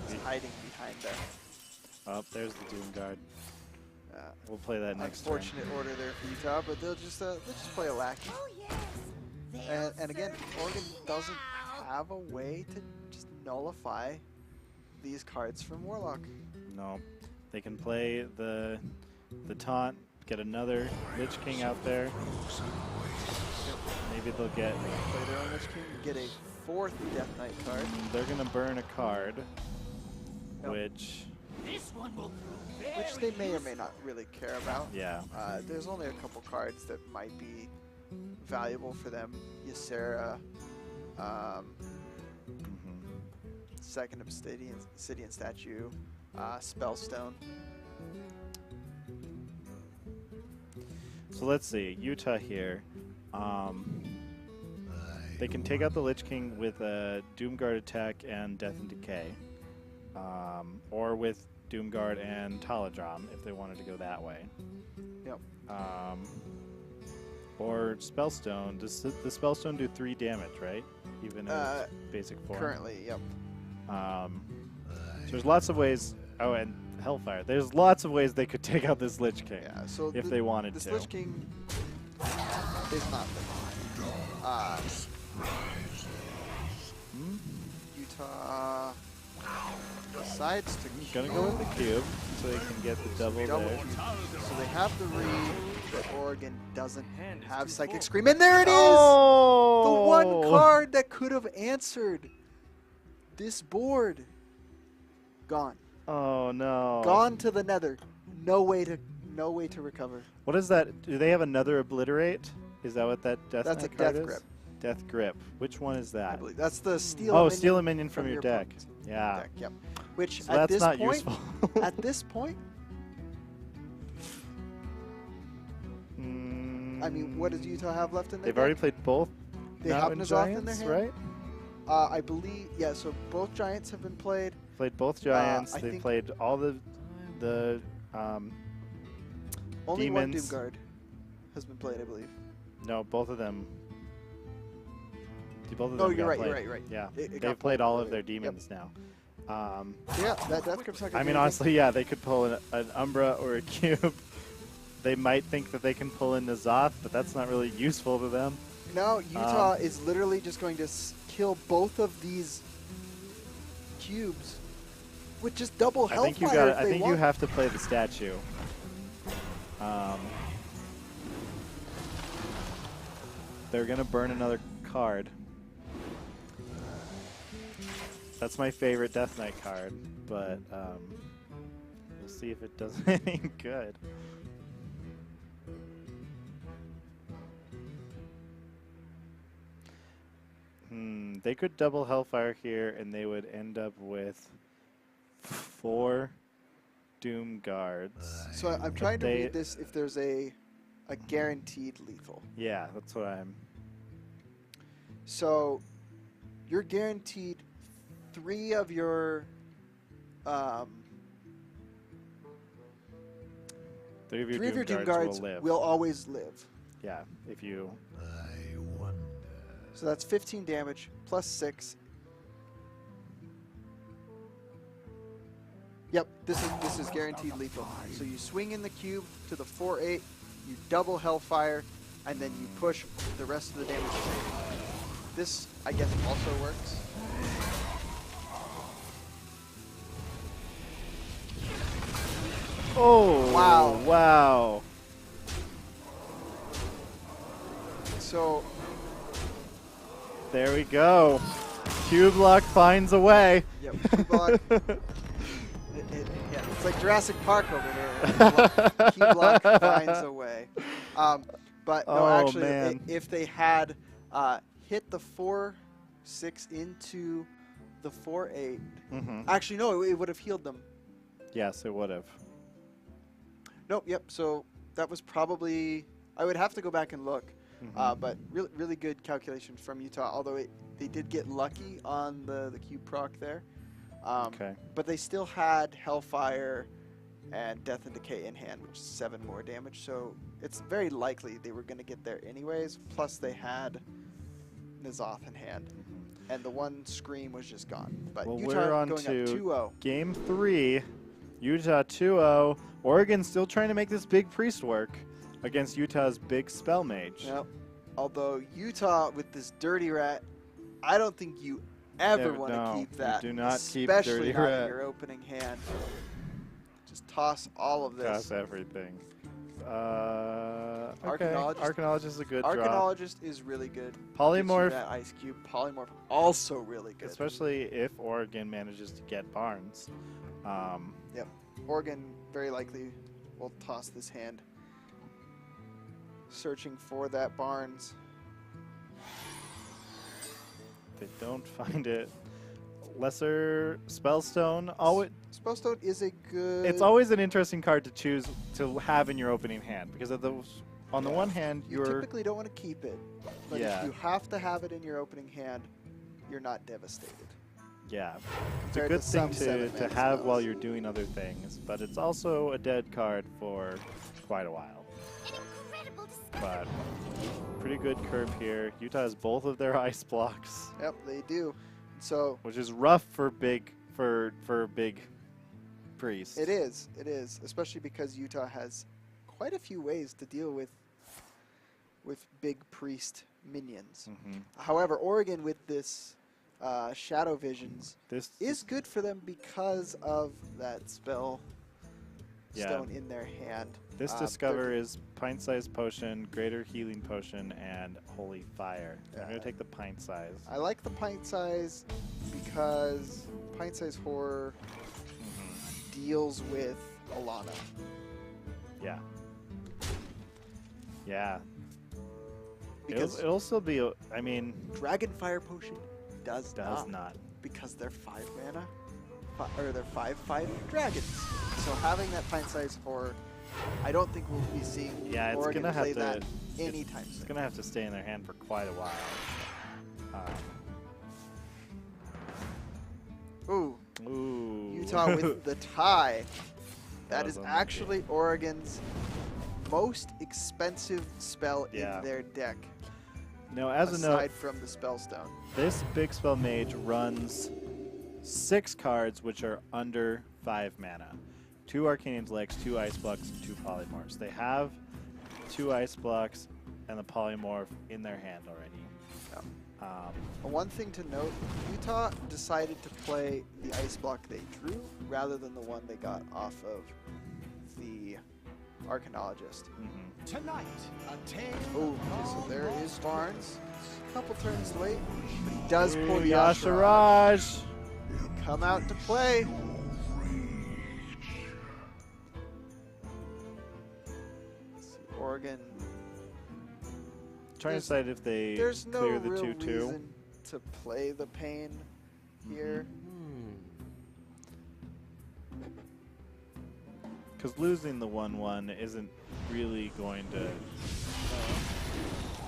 He's hiding behind that. Oh, there's the Doomguard. We'll play that next turn. Unfortunate order there for Utah, but they'll just play a Lackey. Oh, yes. And again, Oregon doesn't have a way to just nullify these cards from Warlock. No, they can play the taunt, get another Lich King out there. Maybe they'll get. Play their own Lich King, get a 4th Death Knight card. They're gonna burn a card, Yep. which. This one will prove very Which they may or may not really care about. Yeah. There's only a couple cards that might be valuable for them. Ysera, Second Obsidian Statue, Spellstone. So let's see, Utah here. They can take out the Lich King with a Doomguard attack and Death and Decay, or with Doomguard and Taladram if they wanted to go that way. Yep. Or Spellstone. Does the Spellstone do 3 damage, right? Even in its basic form. Currently, yep. So there's lots of ways. Oh, and Hellfire. There's lots of ways they could take out this Lich King if they wanted this to. Lich King is not Utah decides to Gonna go with the cube so they can get the double there. cube. So they have the read, but Oregon doesn't have Psychic Scream. And there it is! Oh! The one card that could have answered this board. Gone. Oh no. Gone to the nether. No way to recover. What is that? Do they have another Obliterate? Is that what that Death That's a Knight card Death is? Grip. Death Grip. Which one is I that? believe that's the steal. Oh, steal a minion from your deck. opponent's Yeah. deck, yep. Which So at that's this not point, useful. at this point, I mean, what does Utah have left in their They've deck? already played both. They have Mountain N'Zoth in their Giants, hand? right? I believe, yeah. So both giants have been played. Played both giants. I They think- played all the Only Demons. one Doomguard has been played, I believe. no, both of them. Both of Oh, them you're got right. played. You're right. You're right. Yeah, It got they've played all of their earlier. demons now. Yeah, that Death Grip's not gonna I do mean, anything. honestly, yeah, they could pull an Umbra or a Cube. They might think that they can pull in N'Zoth, but that's not really useful to them. No, Utah is literally just going to kill both of these cubes with just double I Hellfire. think you got. if I they think want. you have to play the statue. They're gonna burn another card. That's my favorite Death Knight card, but we'll see if it does any good. They could double Hellfire here, and they would end up with 4 Doom Guards. So I'm trying to they- read this if there's a guaranteed lethal. Yeah, that's what I'm. So you're guaranteed 3 of your 3 of your 3 of your Doom Doom Guards Guards will live. will always live. Yeah, if you. I wonder. So that's 15 damage plus 6. Yep, this is guaranteed lethal. So you swing in the cube to the 4/8, you double Hellfire, and then you push the rest of the damage. This, I guess, also works. Oh! Wow. Wow! So There we go. Cube Lock finds a way. yep, cube lock. Yeah, it's like Jurassic Park over here. Cube lock finds a way. But no, Oh, actually, man. if they had hit the 4/6 into the 4/8, actually no, it would have healed them. Yes, it would have. Nope. Yep. So that was probably. I would have to go back and look. But really, really good calculation from Utah. Although they did get lucky on the cube proc there. Okay. But they still had Hellfire and Death and Decay in hand, which is 7 more damage. So it's very likely they were going to get there anyways. Plus they had N'Zoth in hand, and the one Scream was just gone. But Well, Utah we're on going to up 2-0. Game 3. Utah 2-0. Oregon still trying to make this big priest work against Utah's big spell mage. Yep. Although Utah with this Dirty Rat, I don't think you ever Yeah, want to no, keep you that. do not keep especially Dirty not in Rat. your opening hand. Just toss all of this. Toss everything. Okay. Archaeologist. Archaeologist is a good draw. Archaeologist is really good. Gets you Polymorph, that ice cube. Polymorph also really good. especially if Oregon manages to get Barnes. Yep. Oregon very likely will toss this hand. Searching for that Barnes. They don't find it. Lesser Spellstone. Always, Spellstone is a good. it's always an interesting card to choose to have in your opening hand because of on the Yeah. one hand, You typically don't want to keep it, but Yeah. if you have to have it in your opening hand, you're not devastated. yeah, it's a Compared good to some thing to 7-mana have while spells. you're doing other things, but it's also a dead card for quite a while. An incredible discovery. But pretty good curve here. Utah has both of their ice blocks, Yep, they do. So which is rough for big priest. it is, especially because Utah has quite a few ways to deal with big priest minions. Mhm. However, Oregon with this Shadow Visions This is good for them because of that spell Yeah. stone in their hand. This Discover is pint-sized potion, greater healing potion, and holy fire. I'm Yeah. gonna take the pint size. I like the pint size because pint size horror deals with Alana. Yeah. Yeah. Because It'll still be. I mean, Dragon Fire Potion does not. not. Because they're 5 mana, or they're 5/5 dragons. So having that pint size horror, I don't think we'll be seeing Yeah, it's Oregon gonna have play to. that anytime It's soon. gonna have to stay in their hand for quite a while. Ooh. Utah with the tie. That was is unlucky. actually Oregon's most expensive spell Yeah. in their deck, No, as a note, aside from the Spellstone. this Big Spell Mage runs 6 cards which are under 5 mana. 2 Arcane Intellects, 2 Ice Blocks, and 2 Polymorphs. They have 2 Ice Blocks and the Polymorph in their hand already. One thing to note, Utah decided to play the ice block they drew rather than the one they got off of the Archaeologist. Tonight, a tale. Oh, okay, so there is Barnes. Couple turns to wait, but he does pull the Yasharaj! Come out to play. Let's see, Oregon. Trying to There's- decide if they There's no clear the real 2/2. reason to play the pain here. Because losing the 1/1 isn't really going to.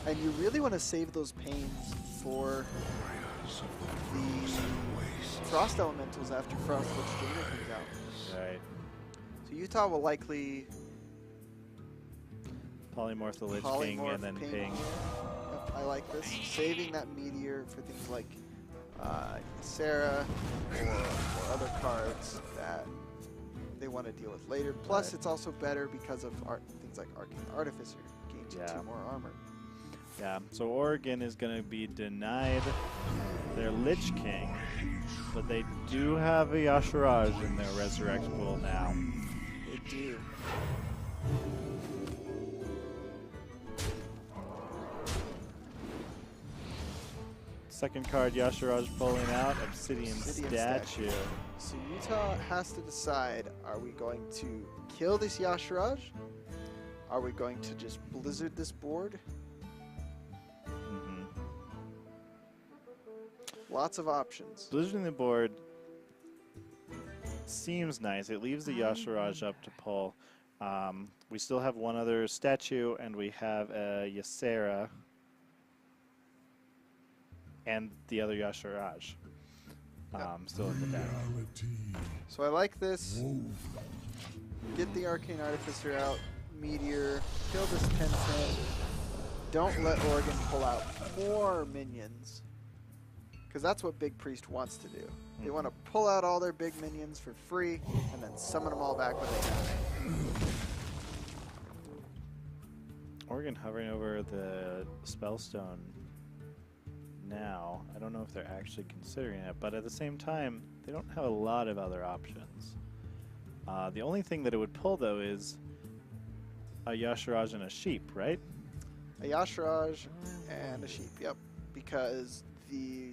And you really want to save those pains for the Frost Elementals after Frost Lich Jaina comes out. Right. So Utah will likely Polymorph the Lich King polymorph and then ping. ping. Yep, I like this. Saving that meteor for things like Sarah or other cards that they want to deal with later. Plus, Right. it's also better because of things like Arcane Artificer gains you Yeah. 2 more armor. Yeah, so Oregon is going to be denied their Lich King, but they do have a Yasharaj in their Resurrect pool now. They do. Second card, Yasharaj pulling out, Obsidian Statue. So Utah has to decide, are we going to kill this Yasharaj? Are we going to just blizzard this board? Mhm. Lots of options. Blizzarding the board seems nice. It leaves the Yasharaj up to pull. We still have one other statue, and we have a Ysera and the other Yasharaj still in the deck. So I like this. Get the Arcane Artificer out. Meteor. Kill this 10-10. Don't let Oregon pull out more minions. Because that's what Big Priest wants to do. They want to pull out all their big minions for free and then summon them all back when they have. Oregon hovering over the Spellstone now. I don't know if they're actually considering it, but at the same time, they don't have a lot of other options. The only thing that it would pull, though, is a Yasharaj and a sheep, right? A Yasharaj and a sheep, yep. Because the...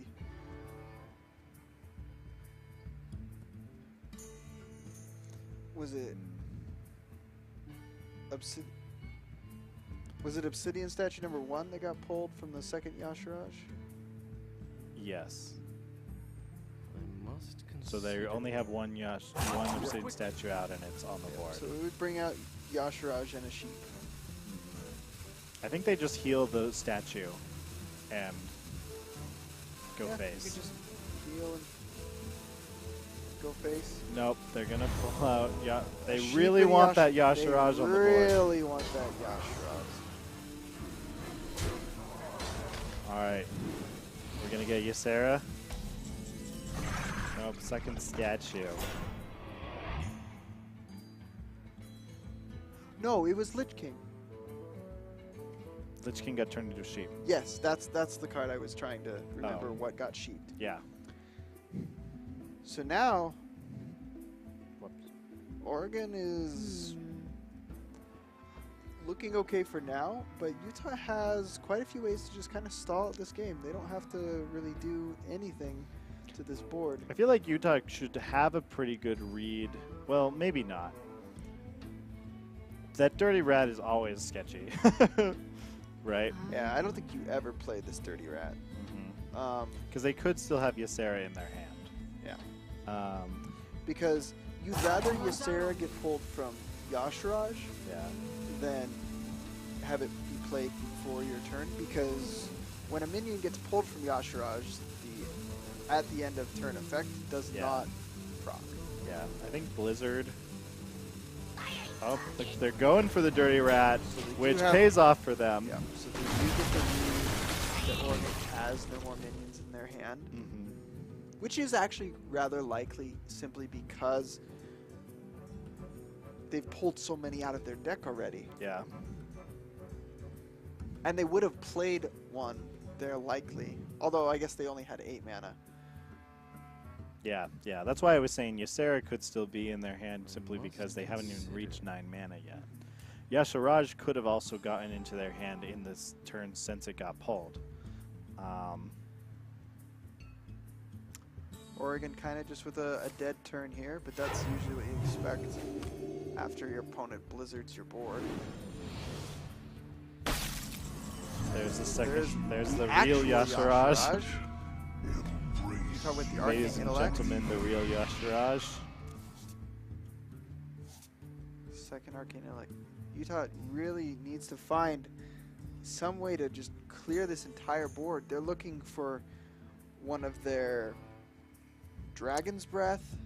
Was it... Was it Obsidian statue number 1 that got pulled from the second Yasharaj? Yes. I must So they only have one Obsidian statue out, and it's on the board. So we would bring out Yasharaj and a sheep. I think they just heal the statue and go Yeah, face. you could just heal and go face. Nope, they're gonna pull out. Yeah, they A sheep really and want that Yasharaj on the board. They really want that Yasharaj. All right, we're gonna get Ysera. Nope, second statue. No, it was Lich King. Lich King got turned into a sheep. Yes, that's the card I was trying to remember what got sheeped. Yeah. So now, Whoops. Oregon is looking okay for now, but Utah has quite a few ways to just kind of stall out this game. They don't have to really do anything to this board. I feel like Utah should have a pretty good read. Well, maybe not. That Dirty Rat is always sketchy. Right? Yeah, I don't think you ever played this Dirty Rat. Because they could still have Ysera in their hand. Yeah. Because you'd rather Ysera get pulled from Yasharaj Yeah. than have it be played before your turn, because when a minion gets pulled from Yasharaj, at the end of turn effect does not proc. Yeah. I think Blizzard. Oh, they're going for the Dirty Rat, So they do which have- pays off for them. Yeah. So they do get the read that Oregon has no more minions in their hand, which is actually rather likely simply because they've pulled so many out of their deck already. Yeah. And they would have played one, they're likely. Although I guess they only had 8 mana. Yeah, yeah. That's why I was saying Ysera could still be in their hand simply because they haven't even reached 9 mana yet. Yasharaj could have also gotten into their hand in this turn since it got pulled. Oregon kind of just with a dead turn here, but that's usually what you expect after your opponent blizzards your board. There's the second. There's the real actual Yasharaj. Utah with the Ladies Arcane and Intellect. gentlemen, the real Yasharaj. Second Arcane Intellect. Utah really needs to find some way to just clear this entire board. They're looking for one of their Dragon's Breath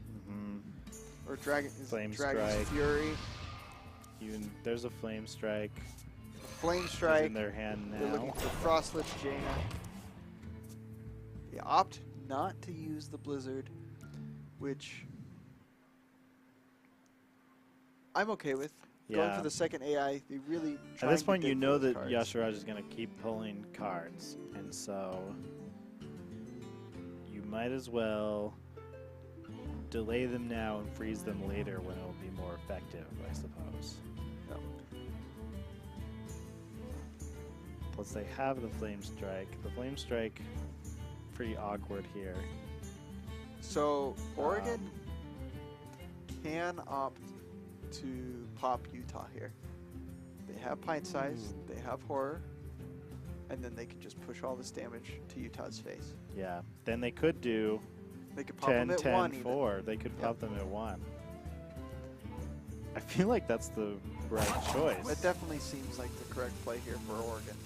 or Dragon's Flame Strike. Fury. Even there's a Flame Strike. Flame It's Strike. in their hand They're looking now. for Frostlit Jaina. They opt not to use the Blizzard, which I'm okay with. Going Yeah. for the second AI, they really At trying this to point, you dig know those that cards. Yasharaj is going to keep pulling cards, and so you might as well delay them now and freeze them later when it will be more effective, I suppose. Yep. Plus, they have the Flame Strike. The Flame Strike, pretty awkward here. So Oregon can opt to pop Utah here. They have Pint Size, they have Horror, and then they can just push all this damage to Utah's face. Yeah. Then they could do They could pop 10, them at 10, 1 even. 4. They could Yep. pop them at 1. I feel like that's the right choice. That definitely seems like the correct play here for Oregon.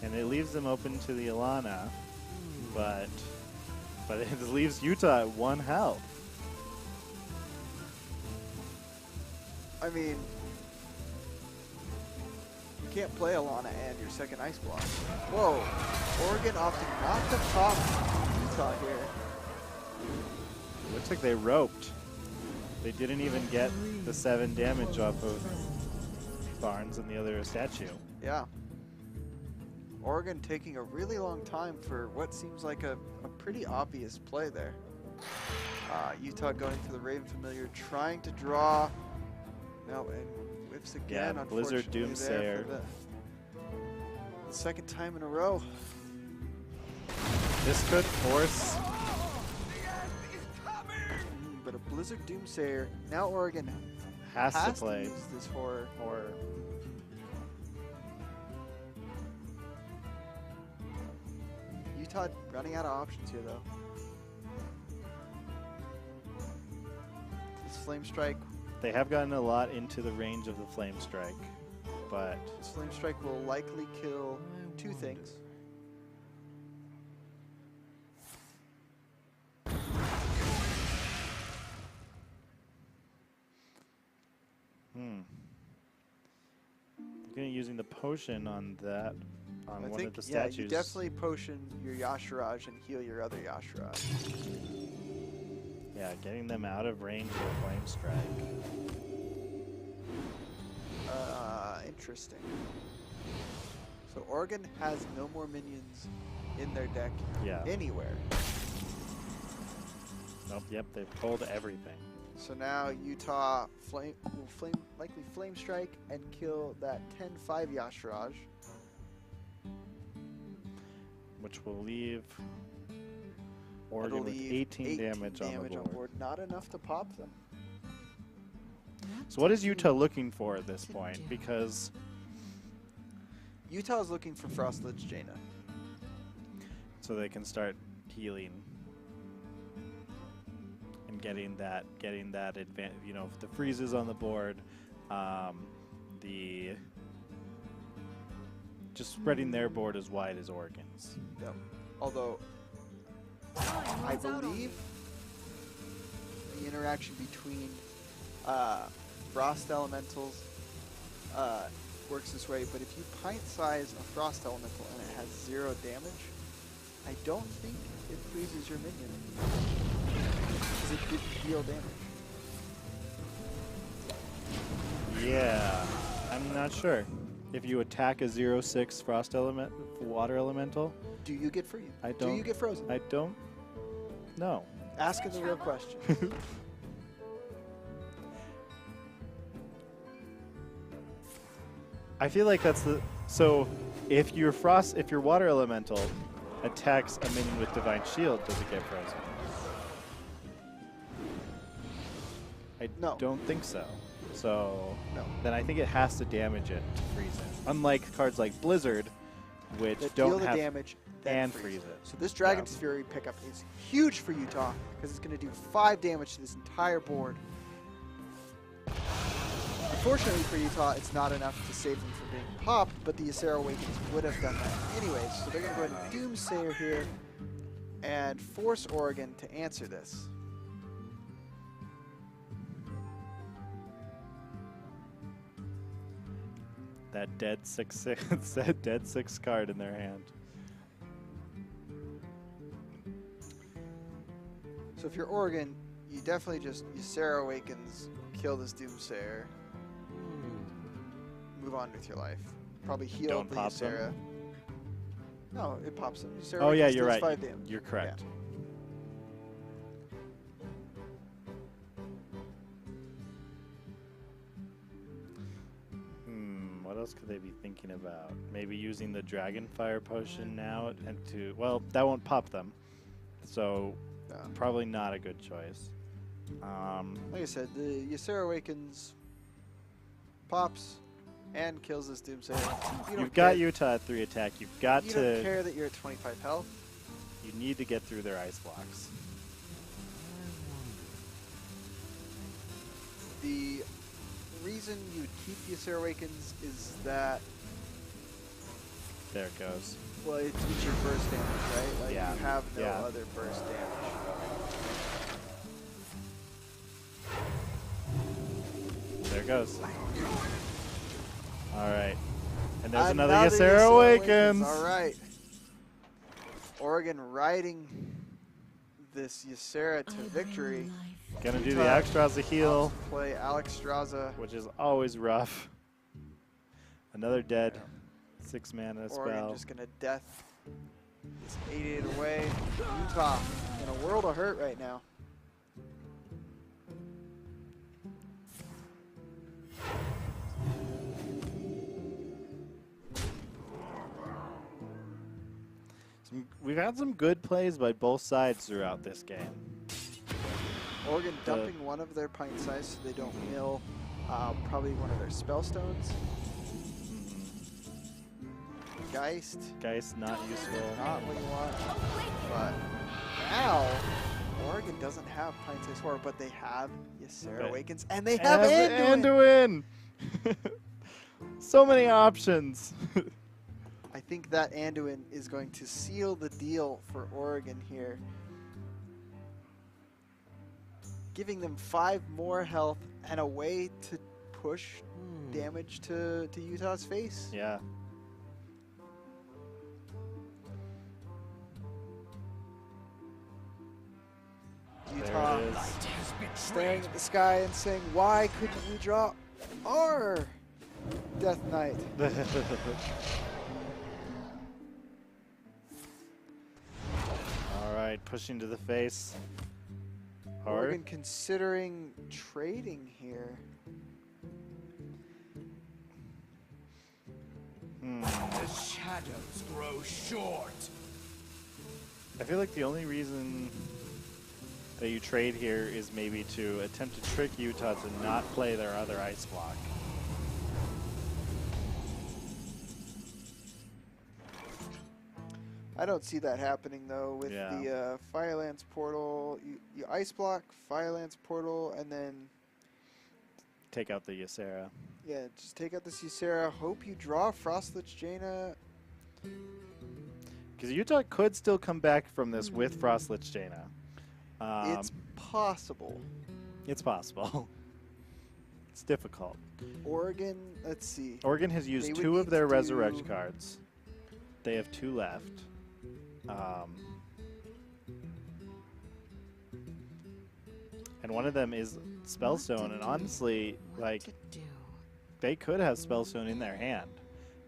And it leaves them open to the Alana, but it leaves Utah at 1 health. I mean, you can't play Alana and your second Ice Block. Whoa, Oregon opting not to pop Utah here. Looks like they roped. They didn't even get the 7 damage off of Barnes and the other statue. Yeah. Oregon taking a really long time for what seems like a pretty obvious play there. Utah going for the Raven Familiar, trying to draw. No, and whiffs again. Yeah, Blizzard Unfortunately, there Doomsayer. for the second time in a row. This could force. But a Blizzard Doomsayer. Now Oregon Has to play. use this horror. Utah running out of options here, though. This Flame Strike. They have gotten a lot into the range of the Flame Strike, but This Flame Strike will likely kill two things. Looking at using the potion on that, on one of the yeah, statues. you definitely potion your Yashiraj and heal your other Yashiraj. Yeah, getting them out of range of the Flame Strike. Interesting. So Oregon has no more minions in their deck Yeah. anywhere. Nope. Yep. They've pulled everything. So now Utah will likely Flame Strike and kill that 10-5 Yashiraj. Which will leave That'll Oregon with leave 18 damage on the board. Not enough to pop them. So what is Utah looking for at this point? Because Utah is looking for Frost Lich Jaina. so they can start healing and getting that advantage. You know, if the freezes on the board, the just spreading their board as wide as Oregon's. Yep. Although I believe the interaction between Frost Elementals works this way, but if you pint size a Frost Elemental and it has 0 damage, I don't think it freezes your minion. Because it didn't deal damage. Yeah, I'm not sure. If you attack a 0/6 Frost Element, Water Elemental, Do you get free? I Do don't- you get frozen? I don't know. Asking the real question. I feel like that's the so if your Water Elemental attacks a minion with Divine Shield, does it get frozen? I No. don't think so. So No. then I think it has to damage it to freeze it. Unlike cards like Blizzard, which That don't deal the have damage then and freeze. freeze it. So this Dragon's Fury pickup is huge for Utah because it's going to do 5 damage to this entire board. Unfortunately for Utah, it's not enough to save them from being popped, but the Ysera Awakens would have done that anyways. So they're going to go ahead and Doomsayer here and force Oregon to answer this. that dead 6/6 that dead 6 card in their hand. So if you're Oregon, you definitely just Ysera Awakens, kill this Doomsayer, move on with your life. Probably heal Don't the pop them? Ysera. No, it pops them. Ysera Oh yeah, Awakens you're deals right. 5 damage. You're correct. What else could they be thinking about? Maybe using the Dragonfire potion now and well, that won't pop them. So Yeah. probably not a good choice. Like I said, the Ysera Awakens pops and kills this Doomsayer. You've got Utah at 3 attack. You've got You to. don't care that you're at 25 health. You need to get through their ice blocks. The reason you would keep Ysera Awakens is that, There it goes. well, it's your burst damage, right? Like Yeah. you have no Yeah. other burst damage. There it goes. All right. And there's And another now the Ysera Awakens. All right. Oregon riding this Ysera to victory. Gonna do the Utah Alexstrasza heal, opts to play Alexstrasza. which is always rough. Another dead 6 mana Oregon spell. just gonna death this 88 away. Utah in a world of hurt right now. We've had some good plays by both sides throughout this game. Oregon dumping one of their pint size so they don't mill probably one of their spell stones. Geist. Geist not useful. Not what you want. But now, Oregon doesn't have pint size horror, but they have Ysera But Awakens, and they have Anduin. Anduin! So many options. I think that Anduin is going to seal the deal for Oregon here, giving them 5 more health and a way to push damage to Utah's face. Yeah. Utah There it is. staring at the sky and saying, why couldn't we draw our Death Knight? All right, pushing to the face. Oregon considering trading here. The shadows grow short. I feel like the only reason that you trade here is maybe to attempt to trick Utah to not play their other ice block. I don't see that happening though with the Firelance portal. You ice block, Firelance portal, and then Take out the Ysera. yeah, just take out this Ysera. Hope you draw Frostlich Jaina. Because Utah could still come back from this with Frostlich Jaina. It's possible. It's possible. It's difficult. Oregon, let's see. Oregon has used They would 2 of need their to Resurrect do- cards. They have 2 left. And one of them is Spellstone, and honestly, like, they could have Spellstone in their hand.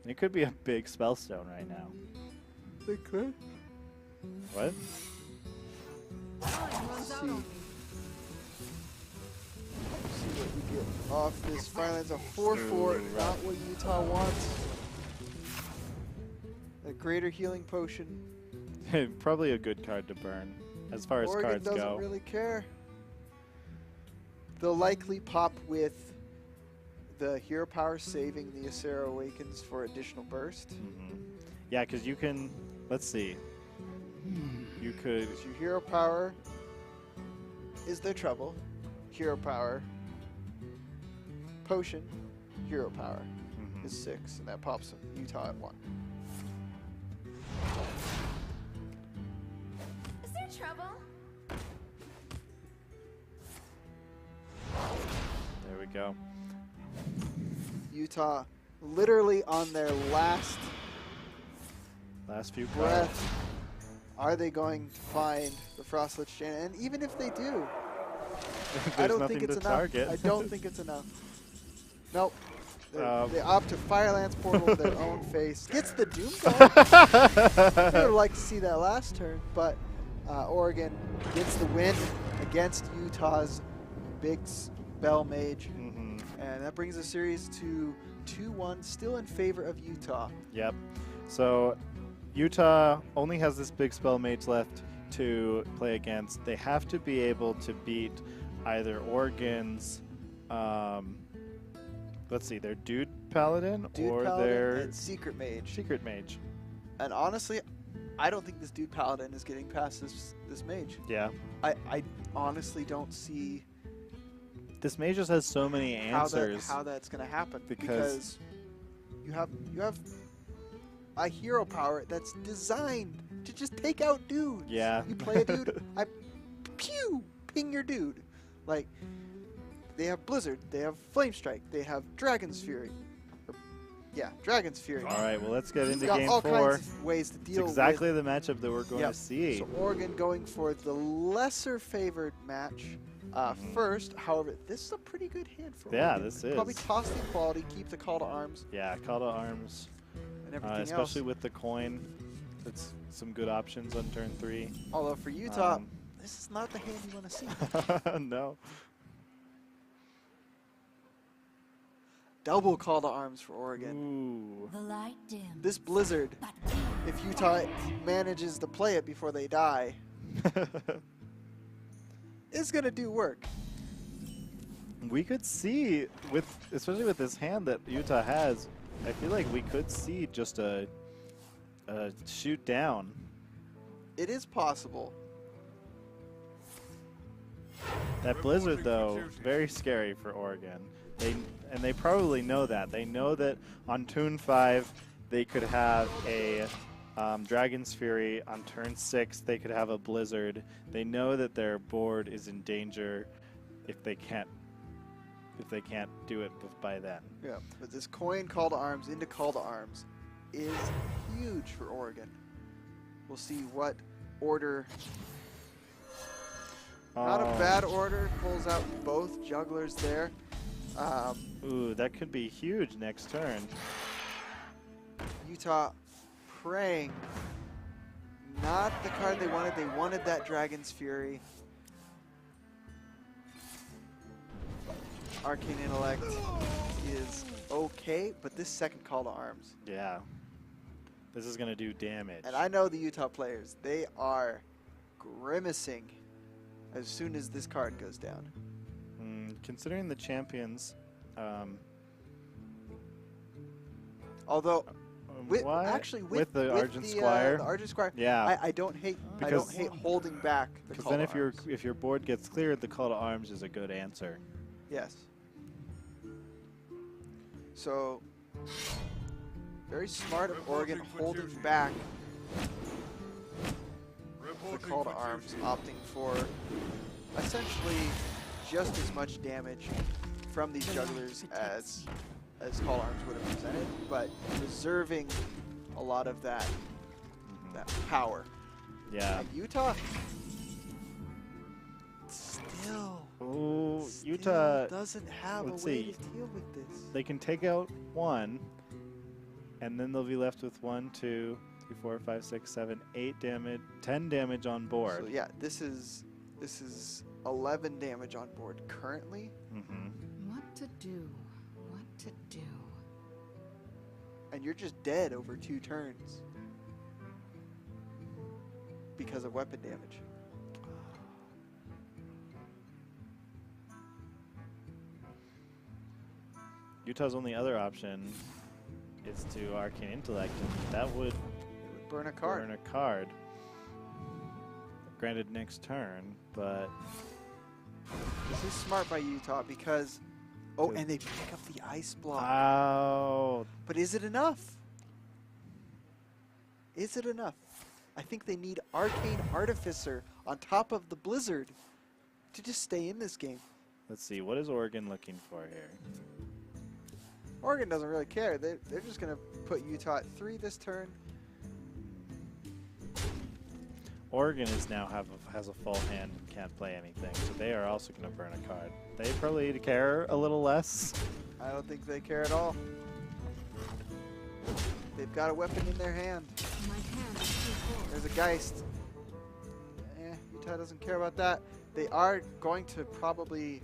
And it could be a big Spellstone right now. They could. What? Let's see. See what we get off this Firelance. A 4/4, Ooh, not what Utah wants. A greater healing potion. Probably a good card to burn, as far as Oregon cards doesn't go. really care. They'll likely pop with the hero power, saving the Ysera Awakens for additional burst. Yeah, because you can, let's see. You could, Because your hero power is their trouble. Hero power, potion, hero power is 6, and that pops Utah at 1. Is there trouble? there we go. Utah literally on their last Last few cards. breath. Are they going to find the Frostlich Jaina? And even if they do, I There's don't nothing think it's to enough. target. I don't think it's enough. Nope. Um, They opt to Firelance portal their own face. Gets the Doom Guard. I would have liked to see that last turn, but Oregon gets the win against Utah's big spell mage. And that brings the series to 2-1, still in favor of Utah. Yep. So Utah only has this big spell mage left to play against. They have to be able to beat either Oregon's, let's see, their Dude Paladin Dude or Paladin their and Secret Mage. Secret Mage. And honestly, I don't think this Dude Paladin is getting past this mage. Yeah. I honestly don't see This mage just has so many answers. how that's going to happen because you have a hero power that's designed to just take out dudes. Yeah. You play a dude, ping your dude. Like, they have Blizzard, they have Flame Strike, they have Dragon's Fury. Dragon's Fury. All right, well, let's get He's into got game all 4. kinds of ways to It's deal exactly with. the matchup that we're going to see. So Oregon going for the lesser favored match first. However, this is a pretty good hand for Yeah, Oregon. this is. Probably toss the equality, keep the call to arms, Yeah, Call to Arms. and everything Especially else. with the coin. That's some good options on turn 3. Although for Utah, this is not the hand you want to see. No. Double call to arms for Oregon. Ooh. The light dim. This Blizzard But if Utah manages to play it before they die, it's going to do work. We could see, especially with this hand that Utah has, I feel like we could see just a shoot down. It is possible. That Blizzard, though, very scary for Oregon. They probably know that. They know that on turn 5 they could have a Dragon's Fury. On turn 6 they could have a Blizzard. They know that their board is in danger if they can't do it by then. Yeah, but this coin Call to Arms into Call to Arms is huge for Oregon. We'll see what order. Not a bad order. Pulls out both jugglers there. Ooh, that could be huge next turn. Utah praying. Not the card they wanted. They wanted that Dragon's Fury. Arcane Intellect is okay, but this second Call to Arms. Yeah. This is going to do damage. And I know the Utah players. They are grimacing as soon as this card goes down. Considering the champions, although with the Argent Squire, the Argent Squire, yeah, I don't hate holding back the Call then to Arms. if your board gets cleared, the Call to Arms is a good answer. Yes. So very smart of Oregon holding back the Call to Arms, opting for essentially just as much damage from these jugglers as Call to Arms would have presented, but reserving a lot of that power. Yeah. And Utah still Utah doesn't have a way to deal with this. They can take out one, and then they'll be left with 1, 2, 3, 4, 5, 6, 7, 8 damage, 10 damage on board. So yeah, this is 11 damage on board currently. What to do? What to do? And you're just dead over 2 turns because of weapon damage. Utah's only other option is to Arcane Intellect, and that would Burn a card. Burn a card. Granted, next turn, but This is smart by Utah because, and they pick up the ice block. oh, But is it enough? Is it enough? I think they need Arcane Artificer on top of the Blizzard to just stay in this game. let's see. What is Oregon looking for here? Oregon doesn't really care. They're just going to put Utah at 3 this turn. Oregon has a full hand and can't play anything, so they are also going to burn a card. They probably care a little less. I don't think they care at all. They've got a weapon in their hand. My hand is too full. There's a Geist. Utah doesn't care about that. They are going to probably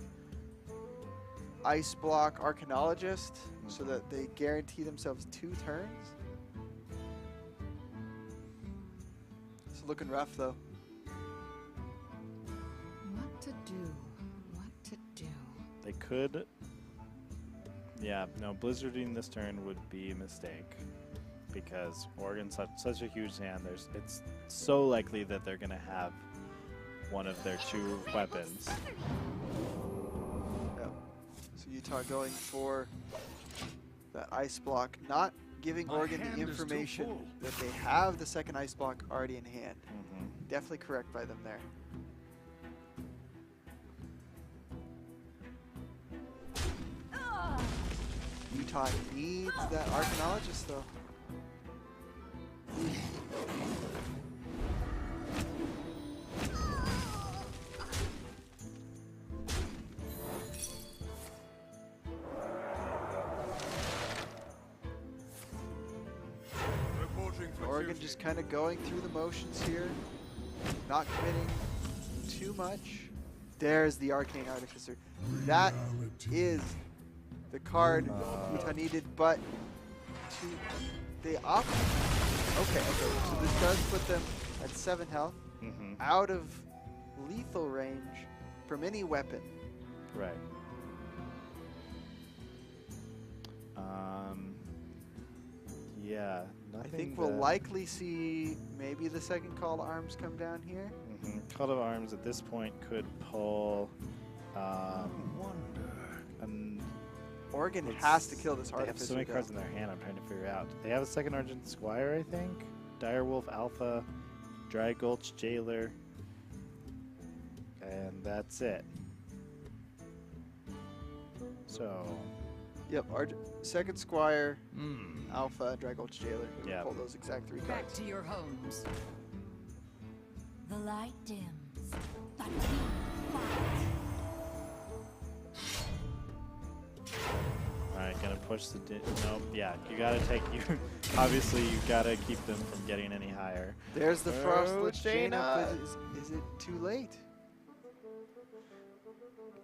ice block Arcanologist so that they guarantee themselves 2 turns. It's looking rough though. What to do? What to do? They could. Yeah, no, Blizzarding this turn would be a mistake because Oregon's such a huge hand. It's so likely that they're going to have one of their 2 weapons. Yep. So Utah going for that ice block, not giving Oregon the information that they have the second ice block already in hand. Definitely correct by them there. Utah needs that Arcanologist though. Oregon just kind of going through the motions here, not committing too much. There's the Arcane Artificer. That is the card Utah needed, but they opt Okay, so this does put them at 7 health, Mm-hmm. out of lethal range from any weapon. Right. Yeah. I Nothing. think we'll likely see maybe the second call to arms come down here. Mm-hmm. Call to arms at this point could pull. Oregon Let's- has to kill this They have artificer. so many though. cards in their hand. I'm trying to figure out. They have a second Argent Squire, I think. Direwolf Alpha, Dry Gulch Jailer, and that's it. So, Yep, second Squire, hmm. Alpha, Dragulch Jailer. Yeah. Pull those exact 3 Back cards. to your homes. The light dims, but we fight. Alright, gonna push the. Nope. Yeah, you gotta take you. Obviously, you gotta keep them from getting any higher. There's the Frostlit Jaina. Jaina, but is it too late?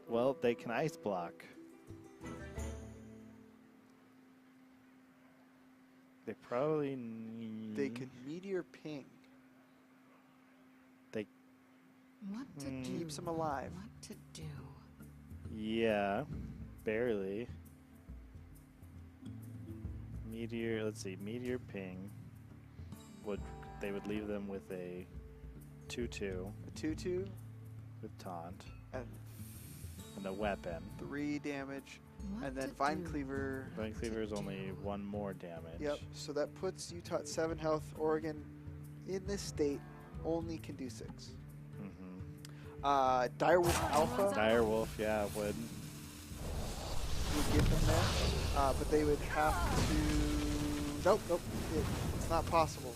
Well, they can ice block. They probably need. They could Meteor Ping. What to do? Keeps them alive. What to do? Yeah, barely. Meteor. Let's see. Meteor Ping. They would leave them with a 2/2 A 2/2 with taunt and and a weapon. 3 damage. What And then to Vine do? Cleaver. Vine to Cleaver is only do? 1 more damage. Yep. So that puts Utah at 7 health. Oregon, in this state, only can do 6. Mm-hmm. Direwolf Alpha Direwolf, yeah, would. would get them there, but they would have to. Nope. It's not possible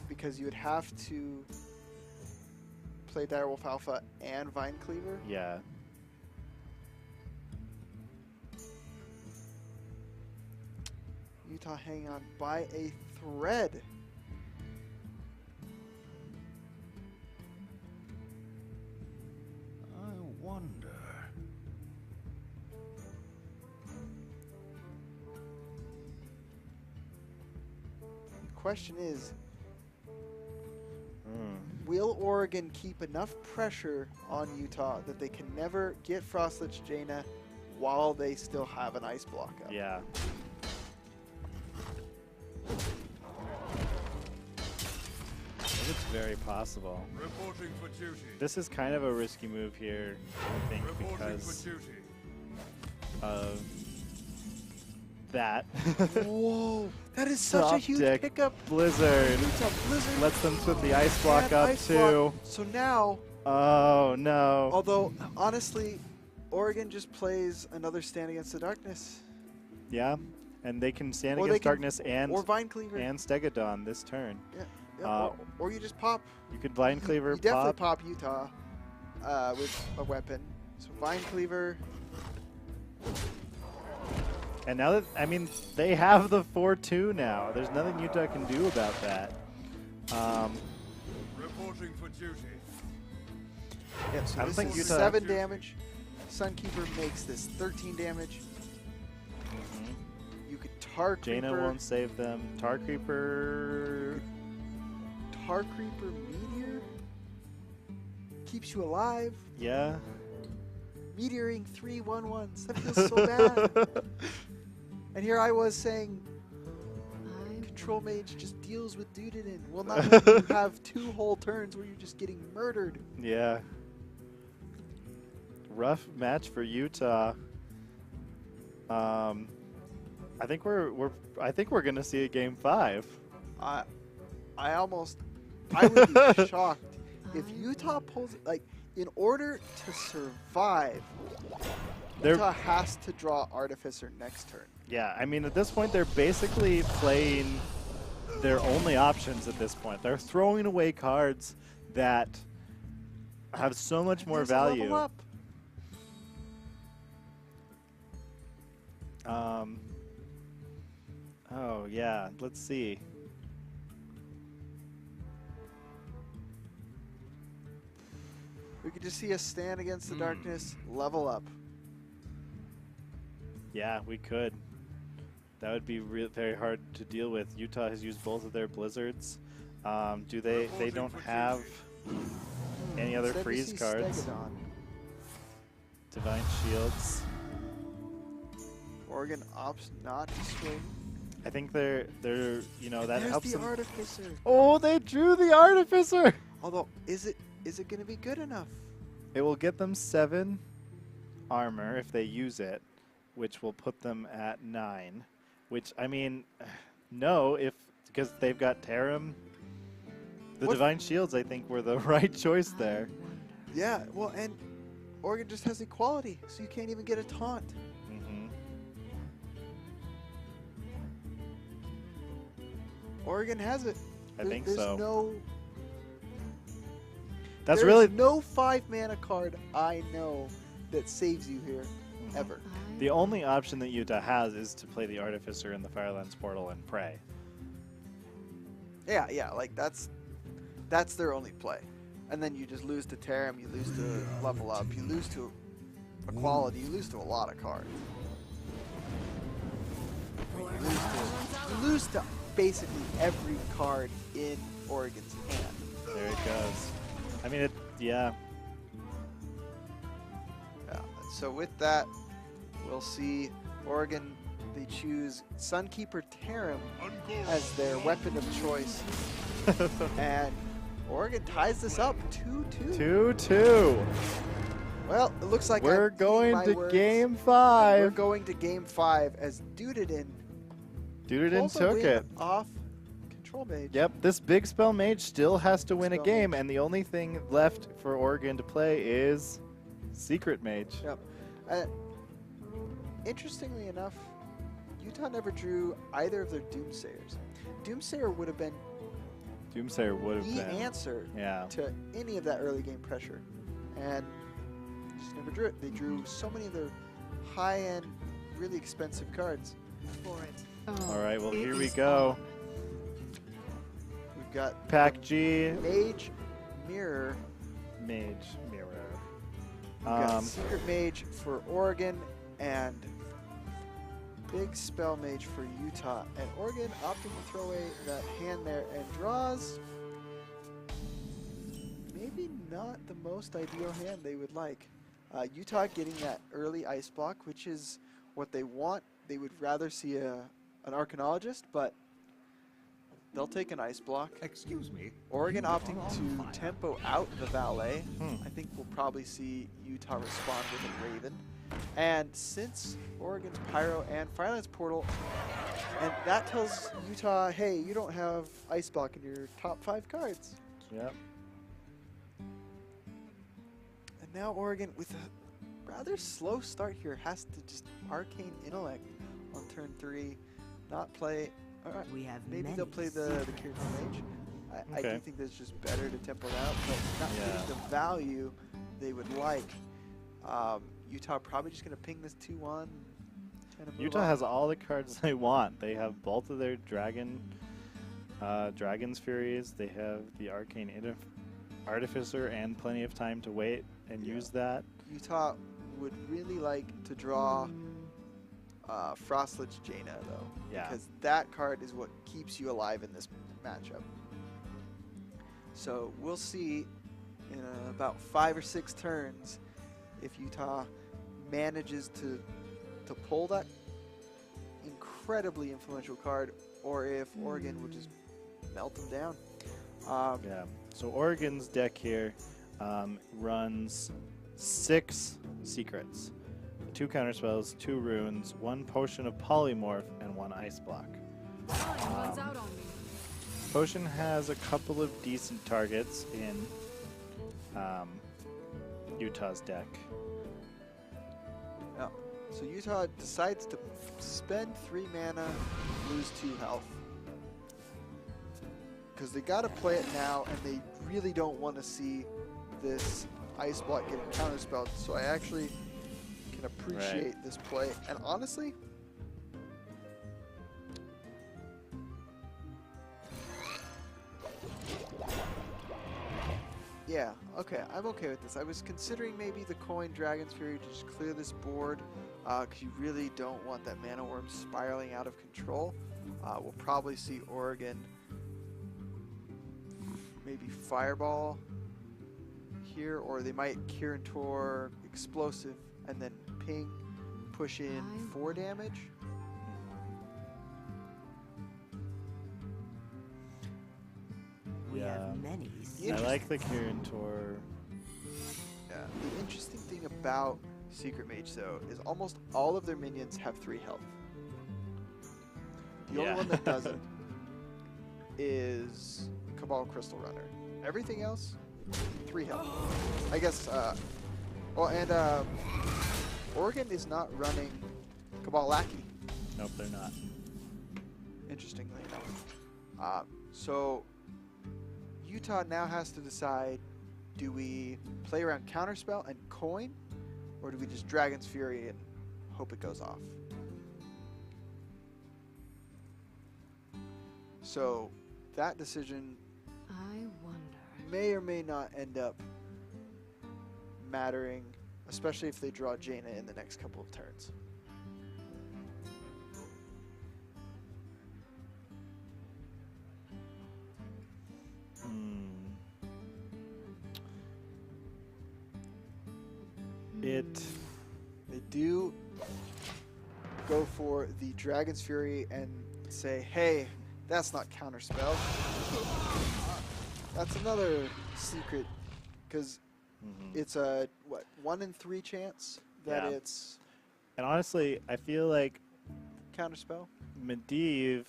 because you would have to play Direwolf Alpha and Vine Cleaver. Yeah. Utah hanging on by a thread. I wonder. The question is, Mm. will Oregon keep enough pressure on Utah that they can never get Frostlich Jaina while they still have an ice block up? Yeah. I think it's very possible. Reporting for duty. This is kind of a risky move here, I think, Reporting because for duty. of that. Whoa, that is such a Top huge deck pickup. Blizzard Utah Blizzard lets them put the ice block and up ice too. block. So now, Oh no. although honestly, Oregon just plays another Stand Against the Darkness Yeah, and they can stand Or they against can- darkness and or Vine Cleaver. Stegadon this turn. Yeah, or you just pop. You could Vine Cleaver, You definitely pop. pop Utah with a weapon. So Vine Cleaver. And now that, I mean, they have the 4-2 now. There's nothing Utah can do about that. Reporting for duty. Yeah, so I don't this think is Utah- 7 damage. Sunkeeper makes this 13 damage. You could Tar Creeper. Jaina won't save them. Tar Creeper. Tar Creeper Meteor keeps you alive. Yeah. Meteoring 3/1/1s. That feels so bad. And here I was saying I Control Mage just deals with Dudin. Well, not when you have 2 whole turns where you're just getting murdered. Yeah. Rough match for Utah. I think we're gonna see a game 5. I would be shocked if Utah pulls like in order to survive. They're Utah has to draw Artificer next turn. yeah. I mean, at this point, they're basically playing their only options. At this point, they're throwing away cards that have so much more There's a level value. up. Oh yeah. Let's see. We could just see a Stand Against the Darkness level up. Yeah, we could. That would be very hard to deal with. Utah has used both of their blizzards. Do they? They don't have any other Instead we freeze see cards. Stegodon. Divine Shields. Oregon opts not to swing. I think they're you know that There's helps the them. Artificer. Oh, they drew the Artificer. Although, is it going to be good enough? It will get them 7 armor if they use it, which will put them at 9. Which, I mean, no, because they've got Tarim. The What- Divine Shields, I think, were the right choice there. Yeah, well, and Oregon just has equality, so you can't even get a taunt. Hmm. Oregon has it. I think there's so. No, That's there's really no 5-mana card I know that saves you here, ever. the only option that Utah has is to play the Artificer in the Firelands Portal and pray. Yeah, like that's their only play. And then you just lose to Tarim, you lose to Level Up, you lose to Equality, you lose to a lot of cards. You lose to basically every card in Oregon's hand. There it goes. I mean, yeah. Yeah. So with that, we'll see Oregon. They choose Sunkeeper Tarim as their weapon of choice, and Oregon ties this up 2-2. 2-2. Well, it looks like We're I'm eating going my to words. Game We're 5. going to Game 5 as Dudetin Duderin took it. off Control Mage. Yep, this big spell mage still has to win a Spell game, mage. and the only thing left for Oregon to play is Secret Mage. Yep. Interestingly enough, Utah never drew either of their Doomsayers. Doomsayer would have been Doomsayer would have the been. answer Yeah. to any of that early game pressure, and just never drew it. They drew so many of their high-end, really expensive cards. For it. All right, well, It here we is go. on. We've got PACG, Mage, Mirror. Mage, Mirror. We've got Secret Mage for Oregon and Big Spell Mage for Utah. And Oregon opting to throw away that hand there and draws maybe not the most ideal hand they would like. Utah getting that early ice block, which is what they want. They would rather see an Arcanologist, but they'll take an ice block. Excuse me. Oregon You are opting on to fire. tempo out the Valet. Hmm. I think we'll probably see Utah respond with a Raven. And since Oregon's Pyro and Firelands Portal, and that tells Utah, hey, you don't have Ice Block in your top 5 cards. Yep. And now Oregon, with a rather slow start here, has to just Arcane Intellect on turn 3, not play. All right, We have maybe many they'll play the Cure Mage. I do Okay. think that's just better to tempo it out, but not Yeah. getting the value they would like. Utah probably just going to ping this 2-1. Utah has all the cards they want. They have both of their Dragon's Furies. They have the Arcane Artificer and plenty of time to wait and Yeah. use that. Utah would really like to draw Frostlich Jaina, though. Yeah. Because that card is what keeps you alive in this matchup. So we'll see in about 5 or 6 turns if Utah manages to pull that incredibly influential card, or if Oregon will just melt them down. Yeah. So Oregon's deck here runs 6 secrets, 2 counterspells, 2 runes, 1 potion of polymorph, and 1 ice block. One's out on me. Potion has a couple of decent targets in Utah's deck. Yeah. So Utah decides to spend 3 mana, lose 2 health. Because they got to play it now, and they really don't want to see this ice block getting counterspelled. So I actually can appreciate this play. And honestly, yeah, okay, I'm okay with this. I was considering maybe the coin Dragon's Fury to just clear this board because you really don't want that Mana Worm spiraling out of control. We'll probably see Oregon maybe Fireball here, or they might Kirin Tor Explosive and then Ping, push in 4 damage. We Yeah. have many. I like the Kirin Tor. Yeah. The interesting thing about Secret Mage, though, is almost all of their minions have 3 health. The only one that doesn't is Cabal Crystal Runner. Everything else, 3 health. I guess, Oregon is not running Cabal Lackey, Nope, they're not. interestingly enough. So, Utah now has to decide, do we play around Counterspell and Coin, or do we just Dragon's Fury and hope it goes off? So, that decision I wonder. may or may not end up mattering, especially if they draw Jaina in the next couple of turns. They do go for the Dragon's Fury and say, hey, that's not Counterspell. That's another secret, because it's a, 1 in 3 chance that Yeah. it's And honestly, I feel like Counterspell. Medivh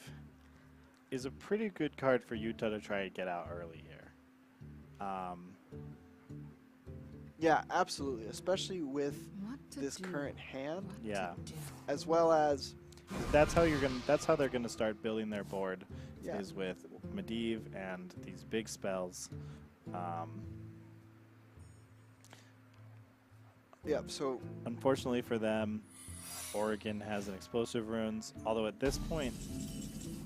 is a pretty good card for Utah to try to get out early here. Yeah, absolutely, especially with What to this do? current hand, What Yeah. to do? as well as, That's how they're gonna start building their board, yeah, is with Medivh and these big spells. yeah, so Unfortunately for them, Oregon has an explosive runes. Although at this point,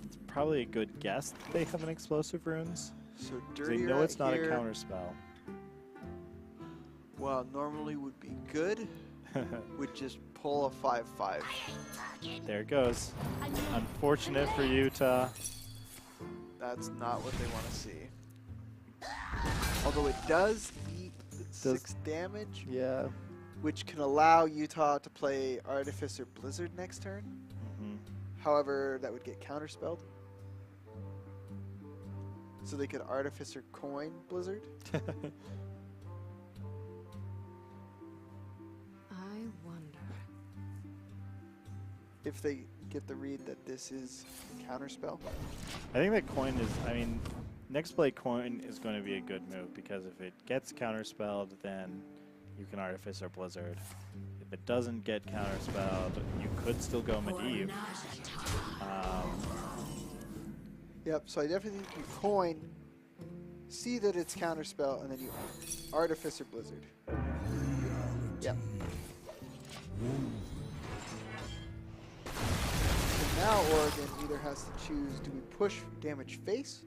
it's probably a good guess that they have an explosive runes. so 'Cause dirty they know Rat it's not here, a counter spell. well, normally would be good, would just pull a 5/5. There it goes. Unfortunate for Utah. That's not what they want to see. Although it does eat 6 damage, Yeah. which can allow Utah to play Artificer Blizzard next turn. Hmm. However, that would get counterspelled. So they could Artificer Coin Blizzard. I wonder. If they get the read that this is counterspell. I think that coin is, next play coin is going to be a good move, because if it gets counterspelled, then you can Artificer Blizzard. If it doesn't get counterspelled, you could still go Medivh. Yep, so I definitely think you coin, see that it's counterspell, and then you Artificer Blizzard. Yep. So now Oregon either has to choose, do we push damage face,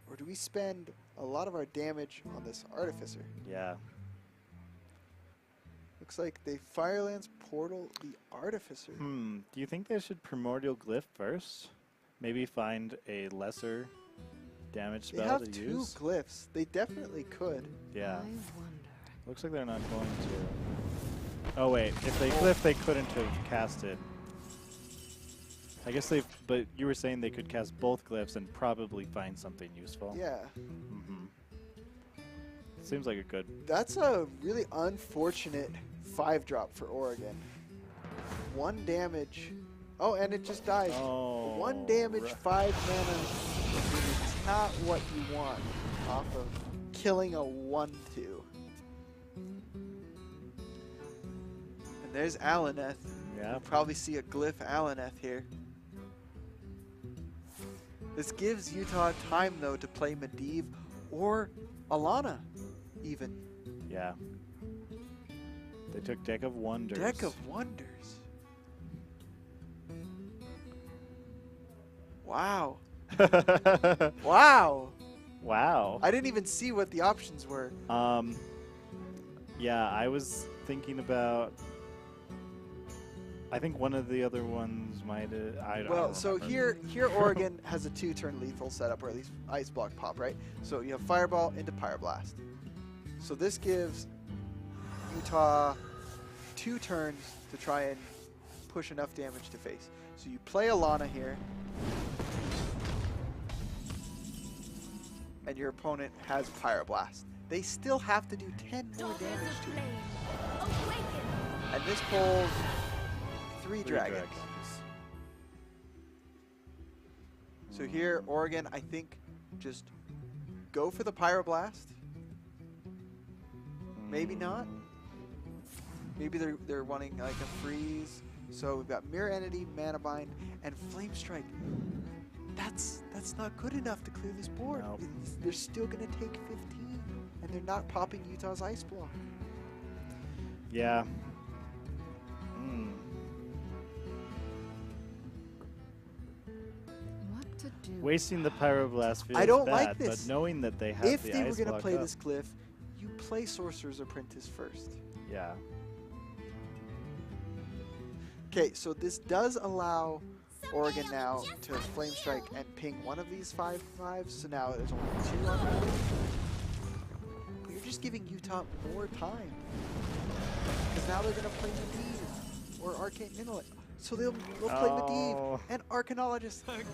or do we spend a lot of our damage on this Artificer? Yeah. Looks like they Firelands Portal the Artificer. Do you think they should Primordial Glyph first? Maybe find a lesser damage They spell have to 2 use? glyphs. They definitely could. Yeah. I wonder. Looks like they're not going to. Oh wait, if they glyph, they couldn't have casted. I guess they've, but you were saying they could cast both glyphs and probably find something useful. Yeah. Seems like a good. That's a really unfortunate 5-drop for Oregon. 1 damage. Oh, and it just died. Oh. 1 damage, right. 5 mana. It's not what you want off of killing a 1/2. And there's Alaneth. Yeah. You'll probably see a glyph Alaneth here. This gives Utah time, though, to play Medivh or Alana, even. Yeah. They took Deck of Wonders. Deck of Wonders. Wow. Wow. Wow. I didn't even see what the options were. Yeah, I was thinking about I think one of the other ones might. I Well, don't so remember. here Oregon has a 2-turn lethal setup, or at least ice block pop, right? So you have Fireball into Pyroblast. So this gives Utah 2 turns to try and push enough damage to face. So you play Alana here, and your opponent has Pyroblast. They still have to do 10 more Daughters damage of to it. flame, awaken. And this pulls 3 dragons. So here, Oregon, I think, just go for the Pyroblast. Maybe not. Maybe they're wanting like a freeze. So we've got Mirror Entity, Mana Bind, and Flame Strike. That's not good enough to clear this board. Nope. They're still gonna take 15, and they're not popping Utah's Ice Block. Yeah. Hmm. What to do? Wasting the Pyroblast feels I don't bad, like this. but knowing that they have If the they were ice gonna block play up, this glyph, you play Sorcerer's Apprentice first. yeah. Okay, so this does allow Oregon now to Flame Strike and ping one of these 5/5s, so now there's only 2 on the board. But you're just giving Utah more time. Because now they're going to play Medivh or Arcane Intellect. So they'll play Medivh Oh. and Arcanologist, A game.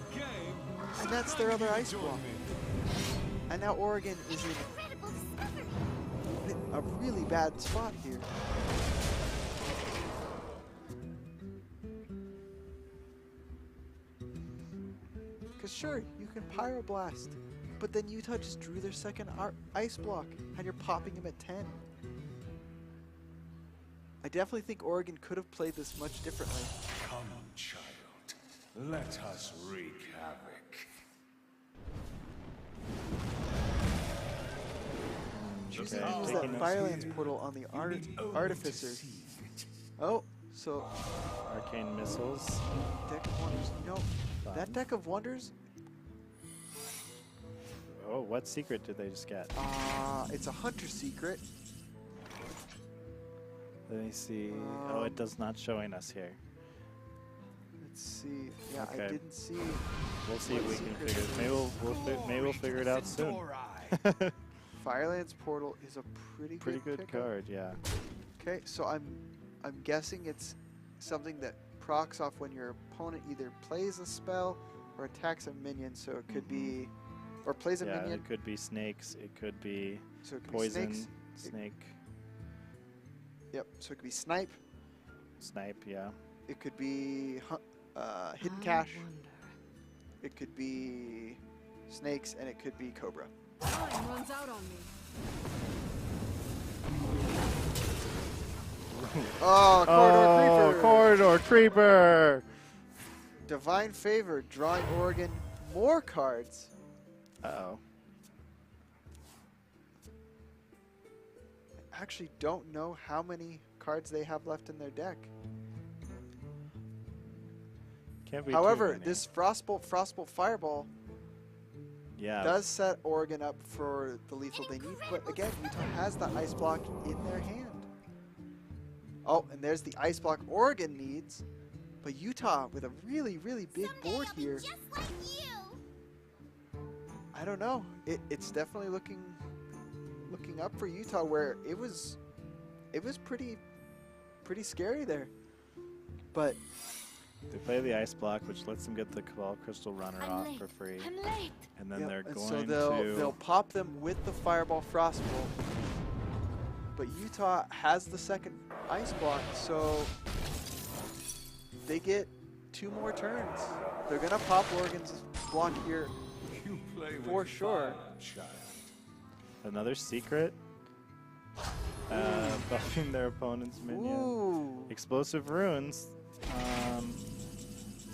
and that's their other ice block. And now Oregon is in Incredible discovery. a really bad spot here. Because sure, you can Pyroblast, but then Utah just drew their second ice block, and you're popping him at 10. I definitely think Oregon could have played this much differently. Come, child. Let us wreak havoc. Choosing Okay, to use taking that us Firelands portal on the Artificer. Oh, so Arcane missiles. Deck of Wonders. No, that Deck of Wonders, Oh, what secret did they just get? it's a Hunter secret. Let me see. Oh, it does not showing us here. Let's see. Yeah, I Okay. didn't see. We'll see if we can secret figure it. Maybe we'll figure it out soon. Firelands portal is a pretty Pretty good pickup. card, yeah. Okay, so I'm guessing it's something that procs off when your opponent either plays a spell or attacks a minion. So it could be, or plays a Yeah, minion. it could be snakes. It could be So it could be poison, snakes. snake, Yep. So it could be snipe. snipe. Yeah. It could be hidden I cache. wonder. It could be snakes, and it could be cobra. Time runs out on me. Oh, corridor creeper. Corridor creeper. Divine favor, drawing Oregon more cards. Uh-oh. Actually don't know how many cards they have left in their deck. Can't be too However, many. this Frostbolt Fireball yeah. does set Oregon up for the lethal they need. But again, Utah has the ice block in their hand. Oh, and there's the ice block Oregon needs. But Utah with a really, really big board here. Just like you. I don't know. It's definitely looking up for Utah, where it was pretty scary there. But They play the ice block, which lets them get the Cabal Crystal Runner I'm off late. for free. I'm late. And then yep, they're and going so to... they'll pop them with the Fireball Frostbolt. But Utah has the second ice block, so they get 2 more turns. They're gonna pop Oregon's block here You play with for sure. fire, child. Another secret. Buffing their opponent's minion. Ooh, Explosive runes.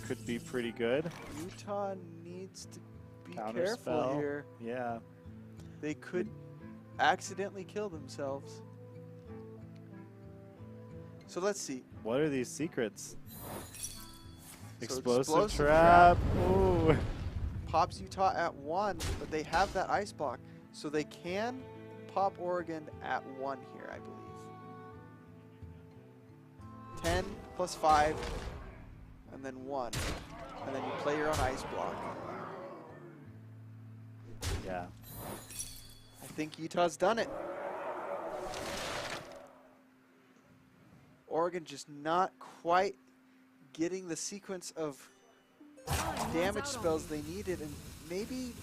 Could be pretty good. Utah needs to be Counter careful spell. here. Yeah. They could accidentally kill themselves. So let's see. What are these secrets? So Explosive trap. Ooh. Pops Utah at 1, but they have that ice block, so they can pop Oregon at 1 here, I believe. 10 plus 5, and then 1. And then you play your own ice block. Yeah. I think Utah's done it. Oregon just not quite getting the sequence of damage spells they needed, and maybe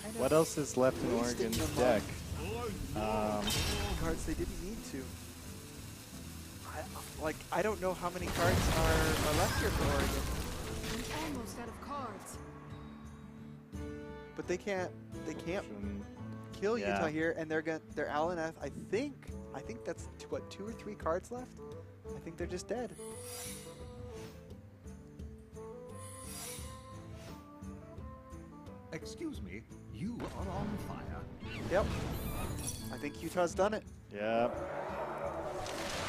kind of What else is left in wasting Oregon's them deck? cards they didn't need to. I don't know how many cards are left here for Oregon, I'm almost out of cards. but they can't Shouldn't- kill Yeah. Utah here, and their Alaneth. I think that's what, 2 or 3 cards left. I think they're just dead. Excuse me, you are on fire. Yep. I think Utah's done it. Yep.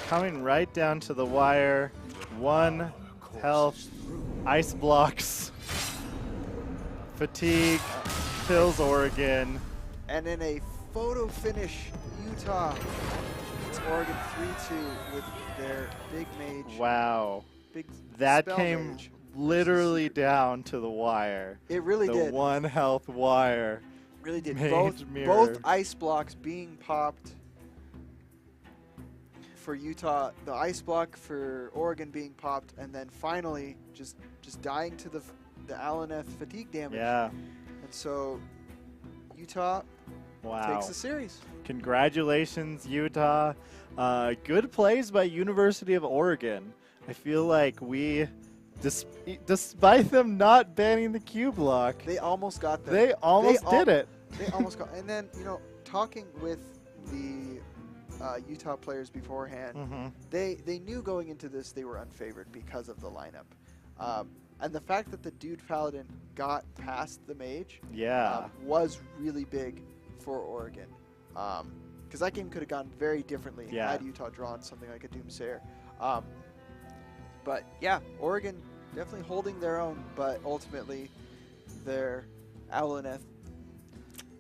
Coming right down to the wire. 1 health. Ice blocks. Fatigue. Kills Oregon. And in a photo finish, Utah. It's Oregon 3-2 with their big mage. Wow. Big That spell came mage. literally down to the wire. It really The did. 1 health wire. Really did. Mage Both mirror. ice blocks being popped for Utah. The ice block for Oregon being popped, and then finally just dying to the Alaneth fatigue damage. Yeah. And so Utah Wow. takes the series. Congratulations, Utah. Good plays by University of Oregon. I feel like we, despite them not banning the Q block, They almost got there. they almost did it. They almost got. And then, talking with the Utah players beforehand, Mm-hmm. they knew going into this they were unfavored because of the lineup. And the fact that the Dude Paladin got past the Mage Yeah. was really big for Oregon. Because that game could have gone very differently Yeah. had Utah drawn something like a Doomsayer. But yeah, Oregon definitely holding their own, but ultimately their Alaneth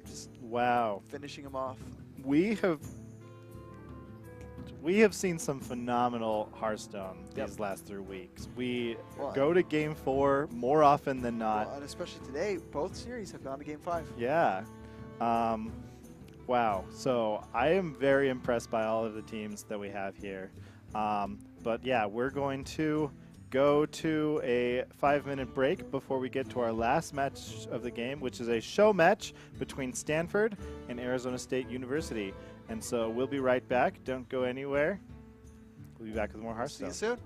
just Wow. finishing them off. We have seen some phenomenal Hearthstone these last 3 weeks. We Well, go to Game 4 more often than not. Well, and especially today, both series have gone to Game 5. Yeah. Wow. So I am very impressed by all of the teams that we have here. But yeah, we're going to go to a 5-minute break before we get to our last match of the game, which is a show match between Stanford and Arizona State University. And so we'll be right back. Don't go anywhere. We'll be back with more See Hearthstone. you soon.